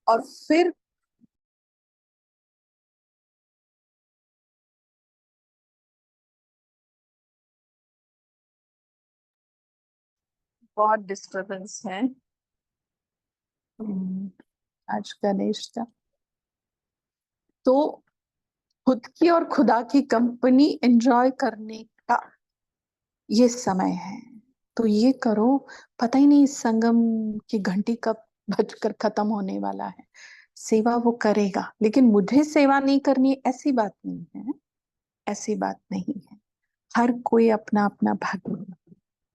और फिर बहुत डिस्टरबेंस है। आज गणेश का तो खुद की और खुदा की कंपनी एंजॉय करने का ये समय है, तो ये करो। पता ही नहीं इस संगम की घंटी कब बजकर खत्म होने वाला है। सेवा वो करेगा, लेकिन मुझे सेवा नहीं करनी ऐसी बात नहीं है, ऐसी बात नहीं है। हर कोई अपना अपना भाग्य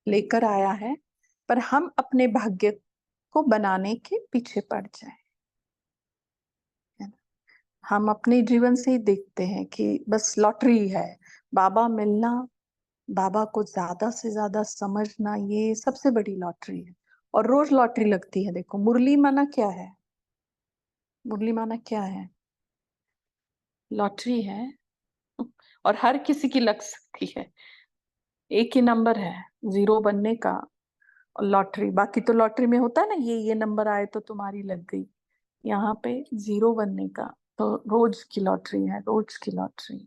लेकर आया है, पर हम अपने भाग्य को बनाने के पीछे पड़ जाए, है ना। हम अपने जीवन से ही देखते हैं कि बस लॉटरी है, बाबा मिलना, बाबा को ज्यादा से ज्यादा समझना, ये सबसे बड़ी लॉटरी है। और रोज लॉटरी लगती है। देखो मुरली माना क्या है, मुरली माना क्या है, लॉटरी है। और हर किसी की लग सकती है, एक ही नंबर है 0 बनने का, और लॉटरी। बाकी तो लॉटरी में होता है ना, ये नंबर आए तो तुम्हारी लग गई, यहाँ पे 0 बनने का। तो रोज की लॉटरी है, रोज की लॉटरी।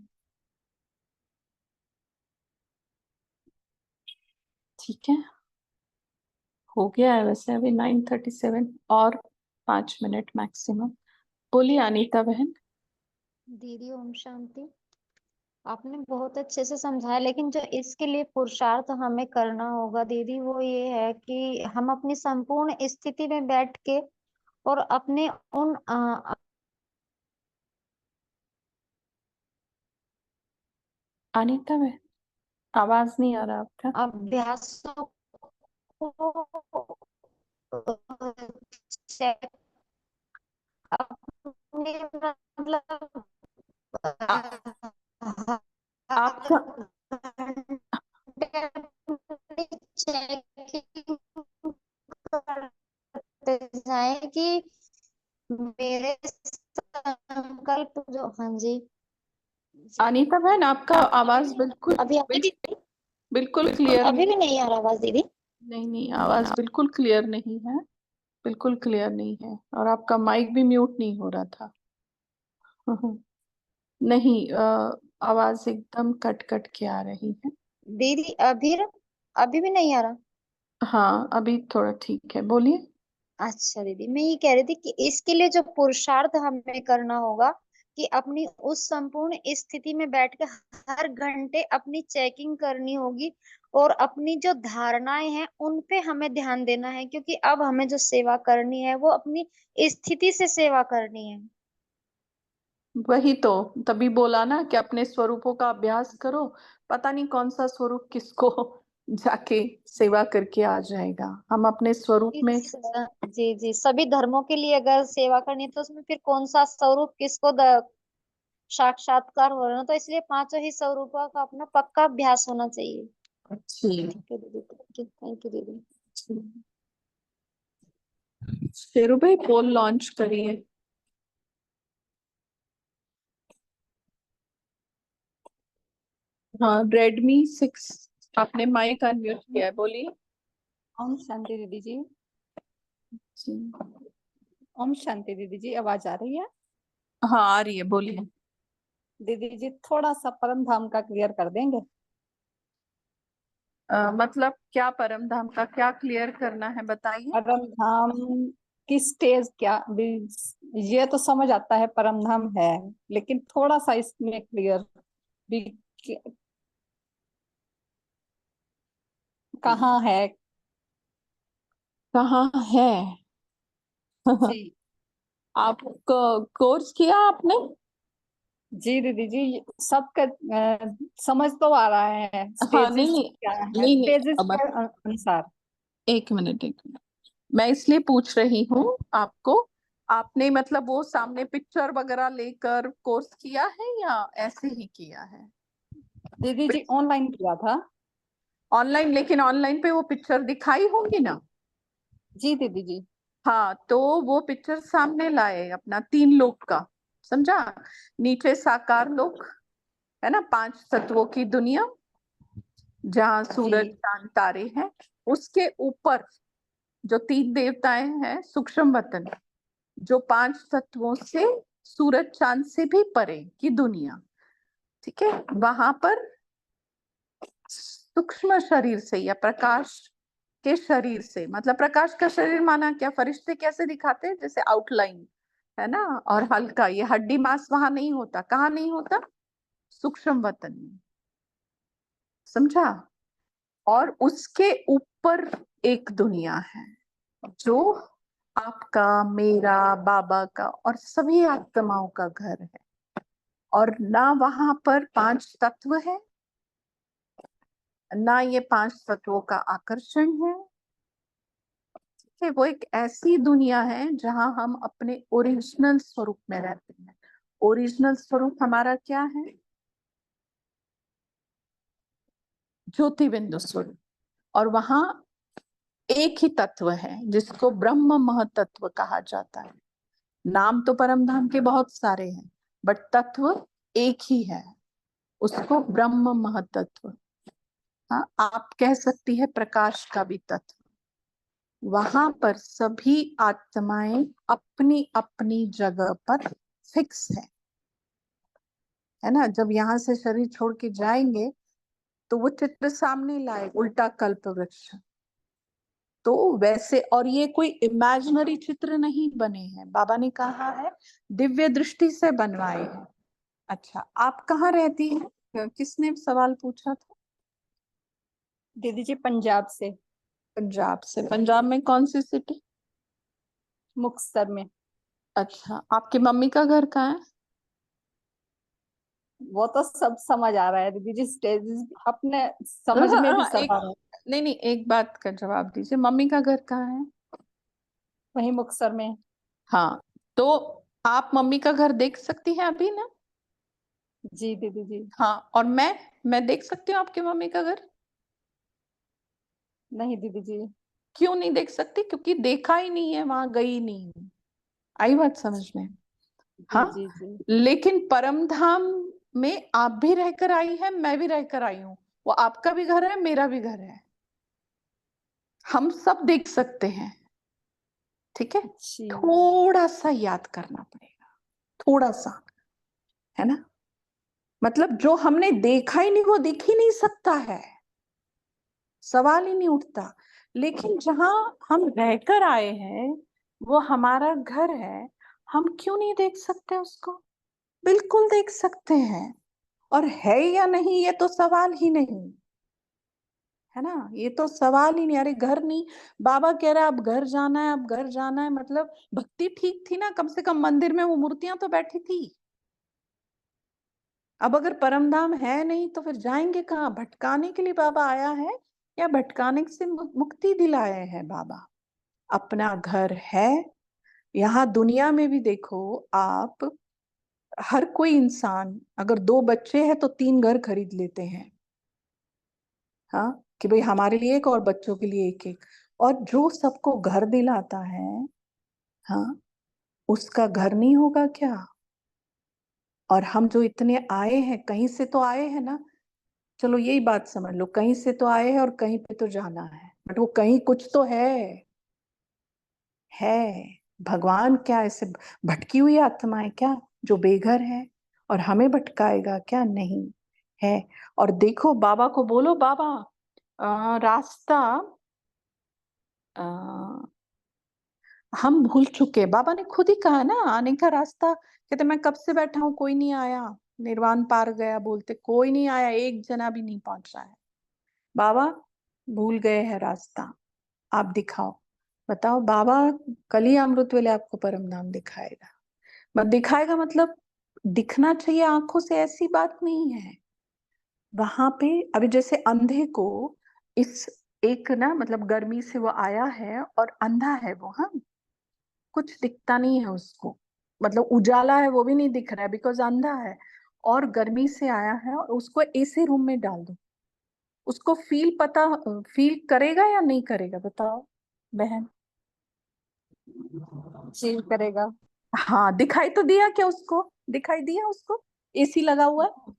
ठीक है, हो गया है वैसे अभी 9:37, और 5 मिनट मैक्सिमम। बोलिए अनीता बहन। दीदी ओम शांति। आपने बहुत अच्छे से समझाया, लेकिन जो इसके लिए पुरुषार्थ हमें करना होगा दीदी, वो ये है कि हम अपनी संपूर्ण स्थिति में बैठ के और अपने उन अनीता बहन आवाज नहीं आ रहा आपका। अभ्यासों को check अपने मतलब आपका चेकिंग करते जाए कि मेरे संकल्प जो, हाँ जी अनीता बहन आपका आवाज बिल्कुल अभी बिल्कुल क्लियर अभी नहीं। भी नहीं आ रहा आवाज दीदी? नहीं, आवाज बिल्कुल क्लियर नहीं है, बिल्कुल क्लियर नहीं है। और आपका माइक भी म्यूट नहीं हो रहा था। नहीं, आवाज एकदम कट कट के आ रही है। दीदी अभी भी नहीं आ रहा? हाँ अभी थोड़ा ठीक है, बोलिए। अच्छा दीदी, मैं ये कह रही थी कि इसके लिए जो पुरुषार्थ हमें करना होगा कि अपनी उस संपूर्ण स्थिति में बैठ के हर घंटे अपनी चेकिंग करनी होगी, और अपनी जो धारणाएं हैं उन पे हमें ध्यान देना है, क्योंकि अब हमें जो सेवा करनी है वो अपनी स्थिति से सेवा करनी है। वही तो, तभी बोला ना कि अपने स्वरूपों का अभ्यास करो। पता नहीं कौन सा स्वरूप किसको जाके सेवा करके आ जाएगा। हम अपने स्वरूप में जी जी, सभी धर्मों के लिए अगर सेवा करनी है तो उसमें फिर कौन सा स्वरूप किसको साक्षात्कार हो रहा है, तो इसलिए पांचों ही स्वरूपों का अपना पक्का अभ्यास होना चाहिए। अच्छी ठीक है दीदी, थैंक यू दीदी। शेरू भाई पोल लॉन्च करिए। हाँ रेडमी 6, आपने माइक अनम्यूट किया है, बोलिए। ओम शांति दीदी जी। जी। ओम शांति दीदी जी, आवाज आ रही है? हाँ आ रही है, बोलिए। दीदी जी थोड़ा सा परम धाम का क्लियर कर देंगे? मतलब क्या परम धाम का क्या क्लियर करना है, बताइए। परम धाम की स्टेज क्या ये तो समझ आता है परम धाम है, लेकिन थोड़ा सा इसमें क्लियर भी कहाँ है? कहाँ है? जी आप कोर्स किया आपने? जी दीदी जी, सबका समझ तो आ रहा है हाँ नहीं स्टेजेस नहीं क्या है, नहीं नहीं, स्टेजेस अब के अनुसार। एक मिनट एक मिनट, मैं इसलिए पूछ रही हूँ आपको, आपने मतलब वो सामने पिक्चर वगैरह लेकर कोर्स किया है या ऐसे ही किया है? दीदी जी ऑनलाइन किया था। ऑनलाइन, लेकिन ऑनलाइन पे वो पिक्चर दिखाई होंगी ना? जी दीदी जी। हाँ तो वो पिक्चर सामने लाए अपना 3 लोक का, समझा। नीचे साकार लोक है ना, 5 तत्वों की दुनिया जहाँ सूरज चांद तारे हैं। उसके ऊपर जो 3 देवताएं हैं, सूक्ष्म वतन, जो 5 तत्वों से सूरज चांद से भी परे की दुनिया, ठीक है। वहां पर सूक्ष्म शरीर से या प्रकाश के शरीर से, मतलब प्रकाश का शरीर माना क्या, फरिश्ते कैसे दिखाते हैं, जैसे आउटलाइन है ना, और हल्का, ये हड्डी मांस वहां नहीं होता। कहाँ नहीं होता? सूक्ष्म वतन में, समझा? और उसके ऊपर एक दुनिया है जो आपका, मेरा, बाबा का और सभी आत्माओं का घर है। और ना वहां पर 5 तत्व है, ना ये 5 तत्वों का आकर्षण है। ठीक है, वो एक ऐसी दुनिया है जहां हम अपने ओरिजिनल स्वरूप में रहते हैं। ओरिजिनल स्वरूप हमारा क्या है? ज्योति बिंदु स्वरूप। और वहां एक ही तत्व है जिसको ब्रह्म महतत्व कहा जाता है। नाम तो परम धाम के बहुत सारे हैं, बट तत्व एक ही है, उसको ब्रह्म महतत्व। हाँ, आप कह सकती है प्रकाश का भी तत्व। वहां पर सभी आत्माएं अपनी अपनी जगह पर फिक्स है ना। जब यहाँ से शरीर छोड़ के जाएंगे तो वो चित्र सामने लाए, उल्टा कल्प वृक्ष। तो वैसे, और ये कोई इमेजिनरी चित्र नहीं बने हैं, बाबा ने कहा है दिव्य दृष्टि से बनवाए हैं। अच्छा, आप कहाँ रहती हैं? किसने सवाल पूछा था? दीदी जी पंजाब से। पंजाब से। पंजाब में कौन सी सिटी? मुक्तसर में। अच्छा, आपकी मम्मी का घर कहाँ है? वो तो सब समझ आ रहा है दीदी जी, स्टेज अपने समझ में भी सब आ रहा है। नहीं नहीं, एक बात का जवाब दीजिए, मम्मी का घर कहाँ है? वही मुक्तसर में। हाँ, तो आप मम्मी का घर देख सकती हैं अभी ना? जी दीदी जी। हाँ, और मैं देख सकती हूँ आपकी मम्मी का घर? नहीं दीदी जी। क्यों नहीं देख सकती? क्योंकि देखा ही नहीं है, वहां गई नहीं हूँ। आई बात समझ में? हाँ, जी जी। लेकिन परम धाम में आप भी रहकर आई है, मैं भी रहकर आई हूँ। वो आपका भी घर है, मेरा भी घर है, हम सब देख सकते हैं। ठीक है, थोड़ा सा याद करना पड़ेगा, थोड़ा सा, है ना। मतलब जो हमने देखा ही नहीं वो दिख ही नहीं सकता है, सवाल ही नहीं उठता। लेकिन जहां हम रहकर आए हैं वो हमारा घर है, हम क्यों नहीं देख सकते उसको? बिल्कुल देख सकते हैं। और है या नहीं ये तो सवाल ही नहीं है ना, ये तो सवाल ही नहीं। अरे घर नहीं, बाबा कह रहा है अब घर जाना है, अब घर जाना है, मतलब भक्ति ठीक थी ना, कम से कम मंदिर में वो मूर्तियां तो बैठी थी। अब अगर परम धाम है नहीं तो फिर जाएंगे कहाँ? भटकाने के लिए बाबा आया है या भटकाने से मुक्ति दिलाए हैं बाबा? अपना घर है। यहाँ दुनिया में भी देखो आप, हर कोई इंसान अगर 2 बच्चे हैं तो 3 घर खरीद लेते हैं। हाँ, कि भाई हमारे लिए एक और बच्चों के लिए एक एक। और जो सबको घर दिलाता है, हाँ, उसका घर नहीं होगा क्या? और हम जो इतने आए हैं, कहीं से तो आए हैं ना। चलो यही बात समझ लो, कहीं से तो आए हैं और कहीं पे तो जाना है, बट वो कहीं कुछ तो है। भगवान क्या ऐसे भटकी हुई आत्माएं क्या जो बेघर है? और हमें भटकाएगा क्या? नहीं है। और देखो, बाबा को बोलो, बाबा रास्ता हम भूल चुके। बाबा ने खुद ही कहा ना, आने का रास्ता, कहते मैं कब से बैठा हूं, कोई नहीं आया। निर्वाण पार गया बोलते, कोई नहीं आया, एक जना भी नहीं पहुंचा है। बाबा भूल गए हैं रास्ता, आप दिखाओ। बताओ, बाबा कल ही अमृत वेले आपको परम धाम दिखाएगा। मत दिखाएगा मतलब दिखना चाहिए आंखों से, ऐसी बात नहीं है। वहां पे अभी जैसे अंधे को इस एक ना, मतलब गर्मी से वो आया है और अंधा है वो, हाँ, कुछ दिखता नहीं है उसको, मतलब उजाला है वो भी नहीं दिख रहा है बिकॉज अंधा है और गर्मी से आया है। और उसको ऐसे रूम में डाल दो, उसको फील करेगा या नहीं करेगा? बताओ बहन। फील करेगा। हाँ, दिखाई तो दिया क्या उसको? दिखाई दिया उसको एसी लगा हुआ है?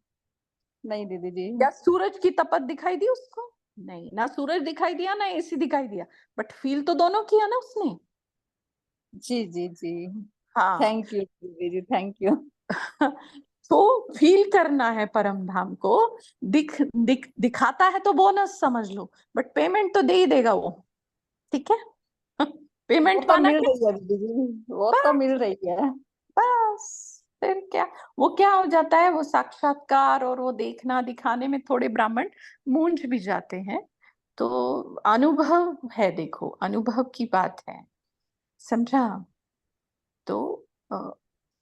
नहीं दीदी जी। या सूरज की तपत दिखाई दी उसको? नहीं ना, सूरज दिखाई दिया ना एसी दिखाई दिया, बट फील तो दोनों किया ना उसने। जी जी जी। हाँ। थैंक यू दीदी जी, थैंक यू। तो फील करना है परम धाम को। दिखाता है तो बोनस समझ लो, बट पेमेंट तो दे ही देगा वो। ठीक है। वो पेमेंट तो माना मिल क्या? रही है दीदी जी, वो तो मिल रही है। बस फिर क्या, वो क्या हो जाता है, वो साक्षात्कार और वो देखना दिखाने में थोड़े ब्राह्मण मूंझ भी जाते हैं। तो अनुभव है, देखो अनुभव की बात है, समझा? तो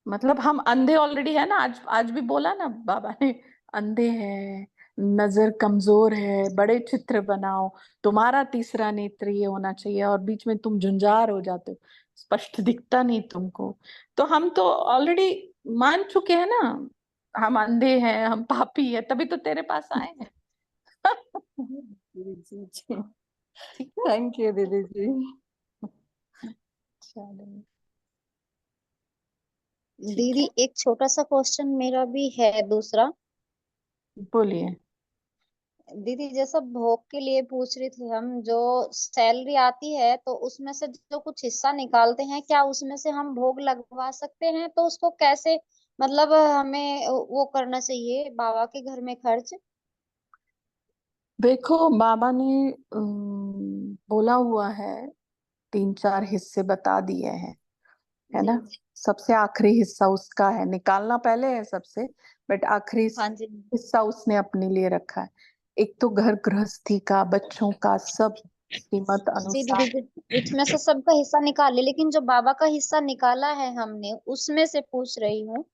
मतलब हम अंधे ऑलरेडी है ना, आज आज भी बोला ना बाबा ने, अंधे हैं, नजर कमजोर है, बड़े चित्र बनाओ, तुम्हारा तीसरा नेत्र ये होना चाहिए, और बीच में तुम झुंझार हो जाते हो, स्पष्ट दिखता नहीं तुमको। तो हम तो ऑलरेडी मान चुके हैं ना, हम अंधे हैं, हम पापी है, तभी तो तेरे पास आए हैं। जी जी जी, ठीक है, थैंक यू दीदी जी। चलो ठीक दीदी है, एक छोटा सा क्वेश्चन मेरा भी है दूसरा। बोलिए। दीदी जैसा भोग के लिए पूछ रही थी हम, जो सैलरी आती है तो उसमें से जो कुछ हिस्सा निकालते हैं, क्या उसमें से हम भोग लगवा सकते हैं? तो उसको कैसे, मतलब हमें वो करना चाहिए बाबा के घर में खर्च? देखो बाबा ने बोला हुआ है, 3-4 हिस्से बता दिए हैं, है जी ना? सबसे आखिरी हिस्सा उसका है, निकालना पहले है सबसे, बट आखिरी हाँ जी। हिस्सा उसने अपने लिए रखा है। एक तो घर गृहस्थी का, बच्चों का, सब कीमत जी दीदी अनुसार। उसमें से सबका हिस्सा निकाल ले, लेकिन जो बाबा का हिस्सा निकाला है हमने उसमें से पूछ रही हूँ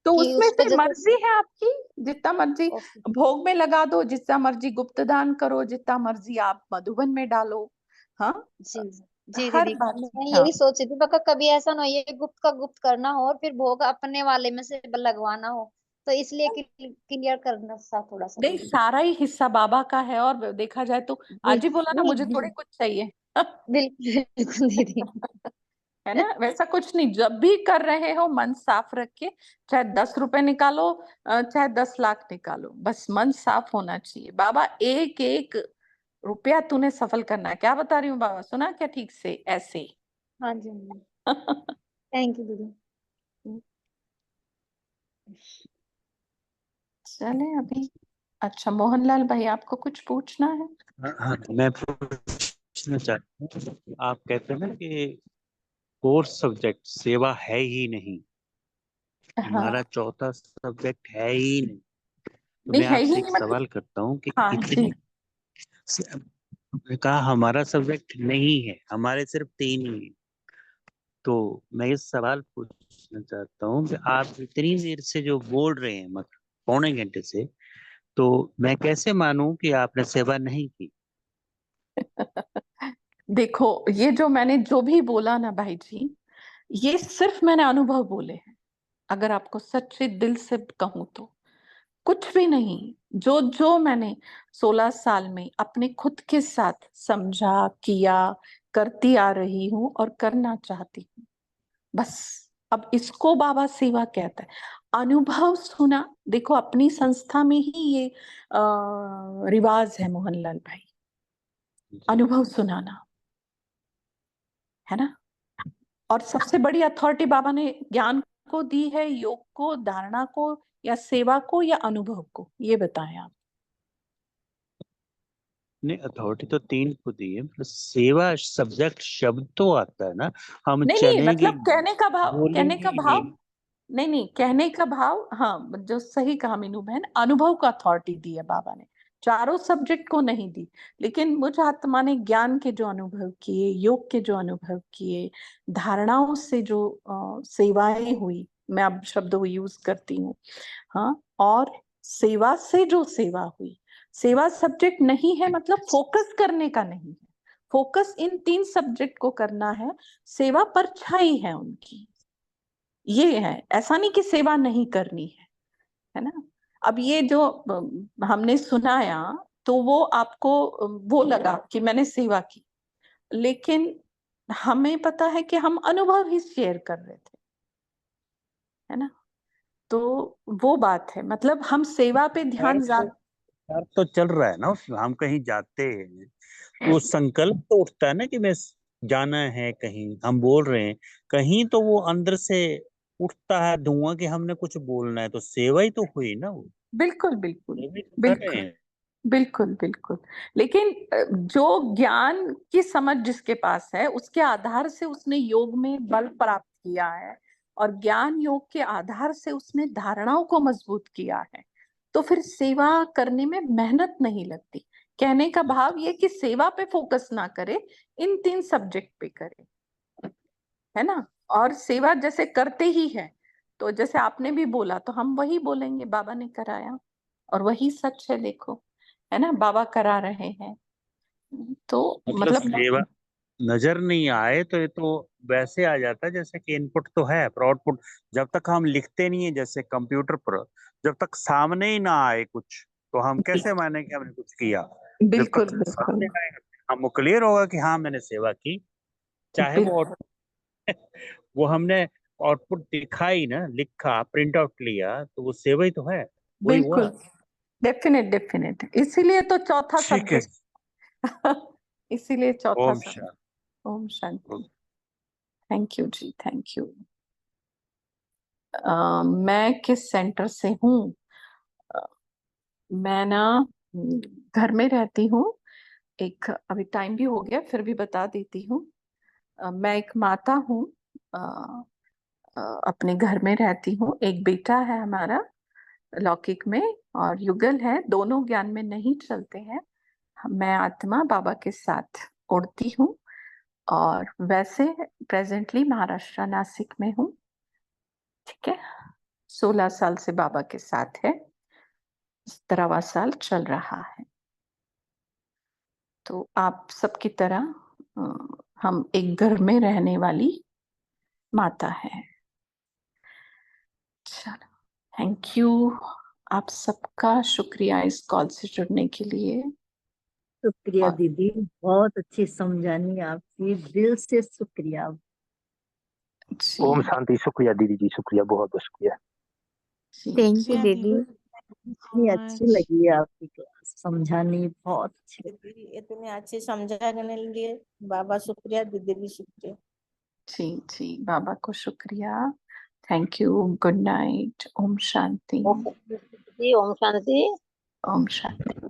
तो कि उसमें उस पे फिर जैसे। मर्जी है आपकी, जितना मर्जी ओके। भोग में लगा दो, जितना मर्जी गुप्त दान करो, जितना मर्जी आप मधुबन में डालो। हाँ, जी जी हर दीदी, बात। मैं हाँ, यही सोच रही थी पक्का कभी ऐसा ना हो ये गुप्त का गुप्त करना हो और फिर भोग अपने वाले में से लगवाना हो, तो इसलिए क्लियर करना था थोड़ा सा नहीं दीदी। सारा ही हिस्सा बाबा का है, और देखा जाए तो जी आज ही बोला ना, मुझे थोड़ी नहीं, कुछ चाहिए। बिल्कुल बिल्कुल दीदी। है ना, वैसा कुछ नहीं, जब भी कर रहे हो मन साफ रख के, चाहे 10 रुपए निकालो, चाहे 10 लाख निकालो, बस मन साफ होना चाहिए। बाबा एक एक रुपया तूने सफल करना है, क्या बता रही हूँ बाबा, सुना क्या ठीक से ऐसे? हाँ जी हाँ जी, थैंक यू दीदी। चले अभी। अच्छा मोहनलाल भाई, आपको कुछ पूछना है? हाँ हाँ, मैं पूछना चाहता हूँ, आप कहते हैं ना कि कोर्स सब्जेक्ट सेवा है ही नहीं, हमारा हाँ, चौथा सब्जेक्ट है ही नहीं, तो नहीं मैं है ही आपसे नहीं एक मतलब। सवाल करता हूँ कि हाँ इतने जी। आपने कहा हमारा सब्जेक्ट नहीं है, हमारे सिर्फ 3 ही है, तो मैं ये सवाल पूछना चाहता हूँ कि आप इतनी देर से जो बोल रहे हैं, मतलब पौने घंटे से, तो मैं कैसे मानूं कि आपने सेवा नहीं की? देखो ये जो मैंने जो भी बोला ना भाई जी, ये सिर्फ मैंने अनुभव बोले हैं। अगर आपको सच्चे दिल से कहूं तो कुछ भी नहीं, जो जो मैंने 16 साल में अपने खुद के साथ समझा, किया, करती आ रही हूं और करना चाहती हूँ, बस। अब इसको बाबा सेवा कहता है। अनुभव सुना, देखो अपनी संस्था में ही ये रिवाज है मोहनलाल भाई, जी अनुभव सुनाना, है ना? और सबसे बड़ी अथॉरिटी बाबा ने ज्ञान को दी है, योग को, धारणा को, या सेवा को, या अनुभव को, ये बताएं आप। नहीं, अथॉरिटी तो 3 को दी है, पर सेवा सब्जेक्ट शब्द तो आता है ना, हम नहीं नहीं, चलेंगे, मतलब कहने का भाव, कहने बोलेंगे का ही नहीं। भाव, नहीं नहीं, कहने का भाव, हाँ जो सही कहा मीनू बहन, अनुभव का अथॉरिटी दी है बाबा ने, चारों सब्जेक्ट को नहीं दी। लेकिन मुझ आत्मा ने ज्ञान के जो अनुभव किए, योग के जो अनुभव किए, धारणाओं से जो सेवाएं हुई, मैं अब शब्द यूज करती हूँ, हाँ, और सेवा से जो सेवा हुई, सेवा सब्जेक्ट नहीं है, मतलब फोकस करने का नहीं है, फोकस इन 3 सब्जेक्ट को करना है, सेवा परछाई है उनकी, ये है। ऐसा नहीं कि सेवा नहीं करनी है ना? अब ये जो हमने सुनाया, तो वो आपको वो लगा कि मैंने सेवा की, लेकिन हमें पता है कि हम अनुभव ही शेयर कर रहे थे, है ना? तो वो बात है, मतलब हम सेवा पे ध्यान ज्यादा। तो चल रहा है ना, हम कहीं जाते हैं तो संकल्प तो उठता है ना कि मैं जाना है कहीं, हम बोल रहे हैं कहीं, तो वो अंदर से उठता है धुआं कि हमने कुछ बोलना है, तो सेवा ही तो हुई ना वो, बिल्कुल बिल्कुल सेवा ही तो कर रहे बिल्कुल हैं। बिल्कुल बिल्कुल। लेकिन जो ज्ञान की समझ जिसके पास है उसके आधार से उसने योग में बल प्राप्त किया है, और ज्ञान योग के आधार से उसने धारणाओं को मजबूत किया है, तो फिर सेवा करने में मेहनत नहीं लगती। कहने का भाव ये कि सेवा पे फोकस ना करे, इन 3 सब्जेक्ट पे करे, है ना। और सेवा जैसे करते ही है, तो जैसे आपने भी बोला तो हम वही बोलेंगे, बाबा ने कराया और वही सच है, देखो, है ना, बाबा करा रहे हैं। तो मतलब मतलब सेवा नजर नहीं आए तो ये तो वैसे आ जाता है जैसे कि इनपुट तो है पर आउटपुट जब तक हम लिखते नहीं है जैसे कंप्यूटर पर, जब तक सामने ही ना आए कुछ तो हम कैसे माने कि हमने कुछ किया। जब बिल्कुल तक बिल्कुल सामने आएगा हमको क्लियर होगा कि हाँ मैंने सेवा की, चाहे वो वो हमने आउटपुट दिखाई ना, लिखा, प्रिंट आउट लिया, तो वो सेवा ही तो है, वही हुआ। बिल्कुल, डेफिनेट डेफिनेट। इसीलिए तो चौथा ठीक है। सब्जेक्ट इसीलिए चौथा ओम सब्जेक्ट। शांति। ओम शांति। थैंक यू जी, थैंक यू। मैं किस सेंटर से हूँ? मैं ना घर में रहती हूँ। एक अभी टाइम भी हो गया, फिर भी बता देती हूँ। मैं एक माता हूँ, अपने घर में रहती हूँ। एक बेटा है हमारा लौकिक में, और युगल है, दोनों ज्ञान में नहीं चलते हैं। मैं आत्मा बाबा के साथ उड़ती हूँ, और वैसे प्रेजेंटली महाराष्ट्र नासिक में हूँ। ठीक है, 16 साल से बाबा के साथ है, 17वां साल चल रहा है। तो आप सबकी तरह हम एक घर में रहने वाली माता है। चलो, थैंक यू। आप सबका शुक्रिया इस कॉल से जुड़ने के लिए। शुक्रिया और दीदी, बहुत अच्छी समझानी आपकी, दिल से शुक्रिया। ओम शांति। शुक्रिया दीदी जी, शुक्रिया, बहुत बहुत शुक्रिया। थैंक यू दीदी। इतनी अच्छी लगी आपकी क्लास, समझानी बहुत अच्छी लगी। दीदी इतने अच्छे समझाने के लिए बाबा शुक्रिया, दीदी भी शुक्रिया। जी जी, बाबा को शुक्रिया। Thank you. Good night. ओम शांति। ओम शांति। ओम शांति।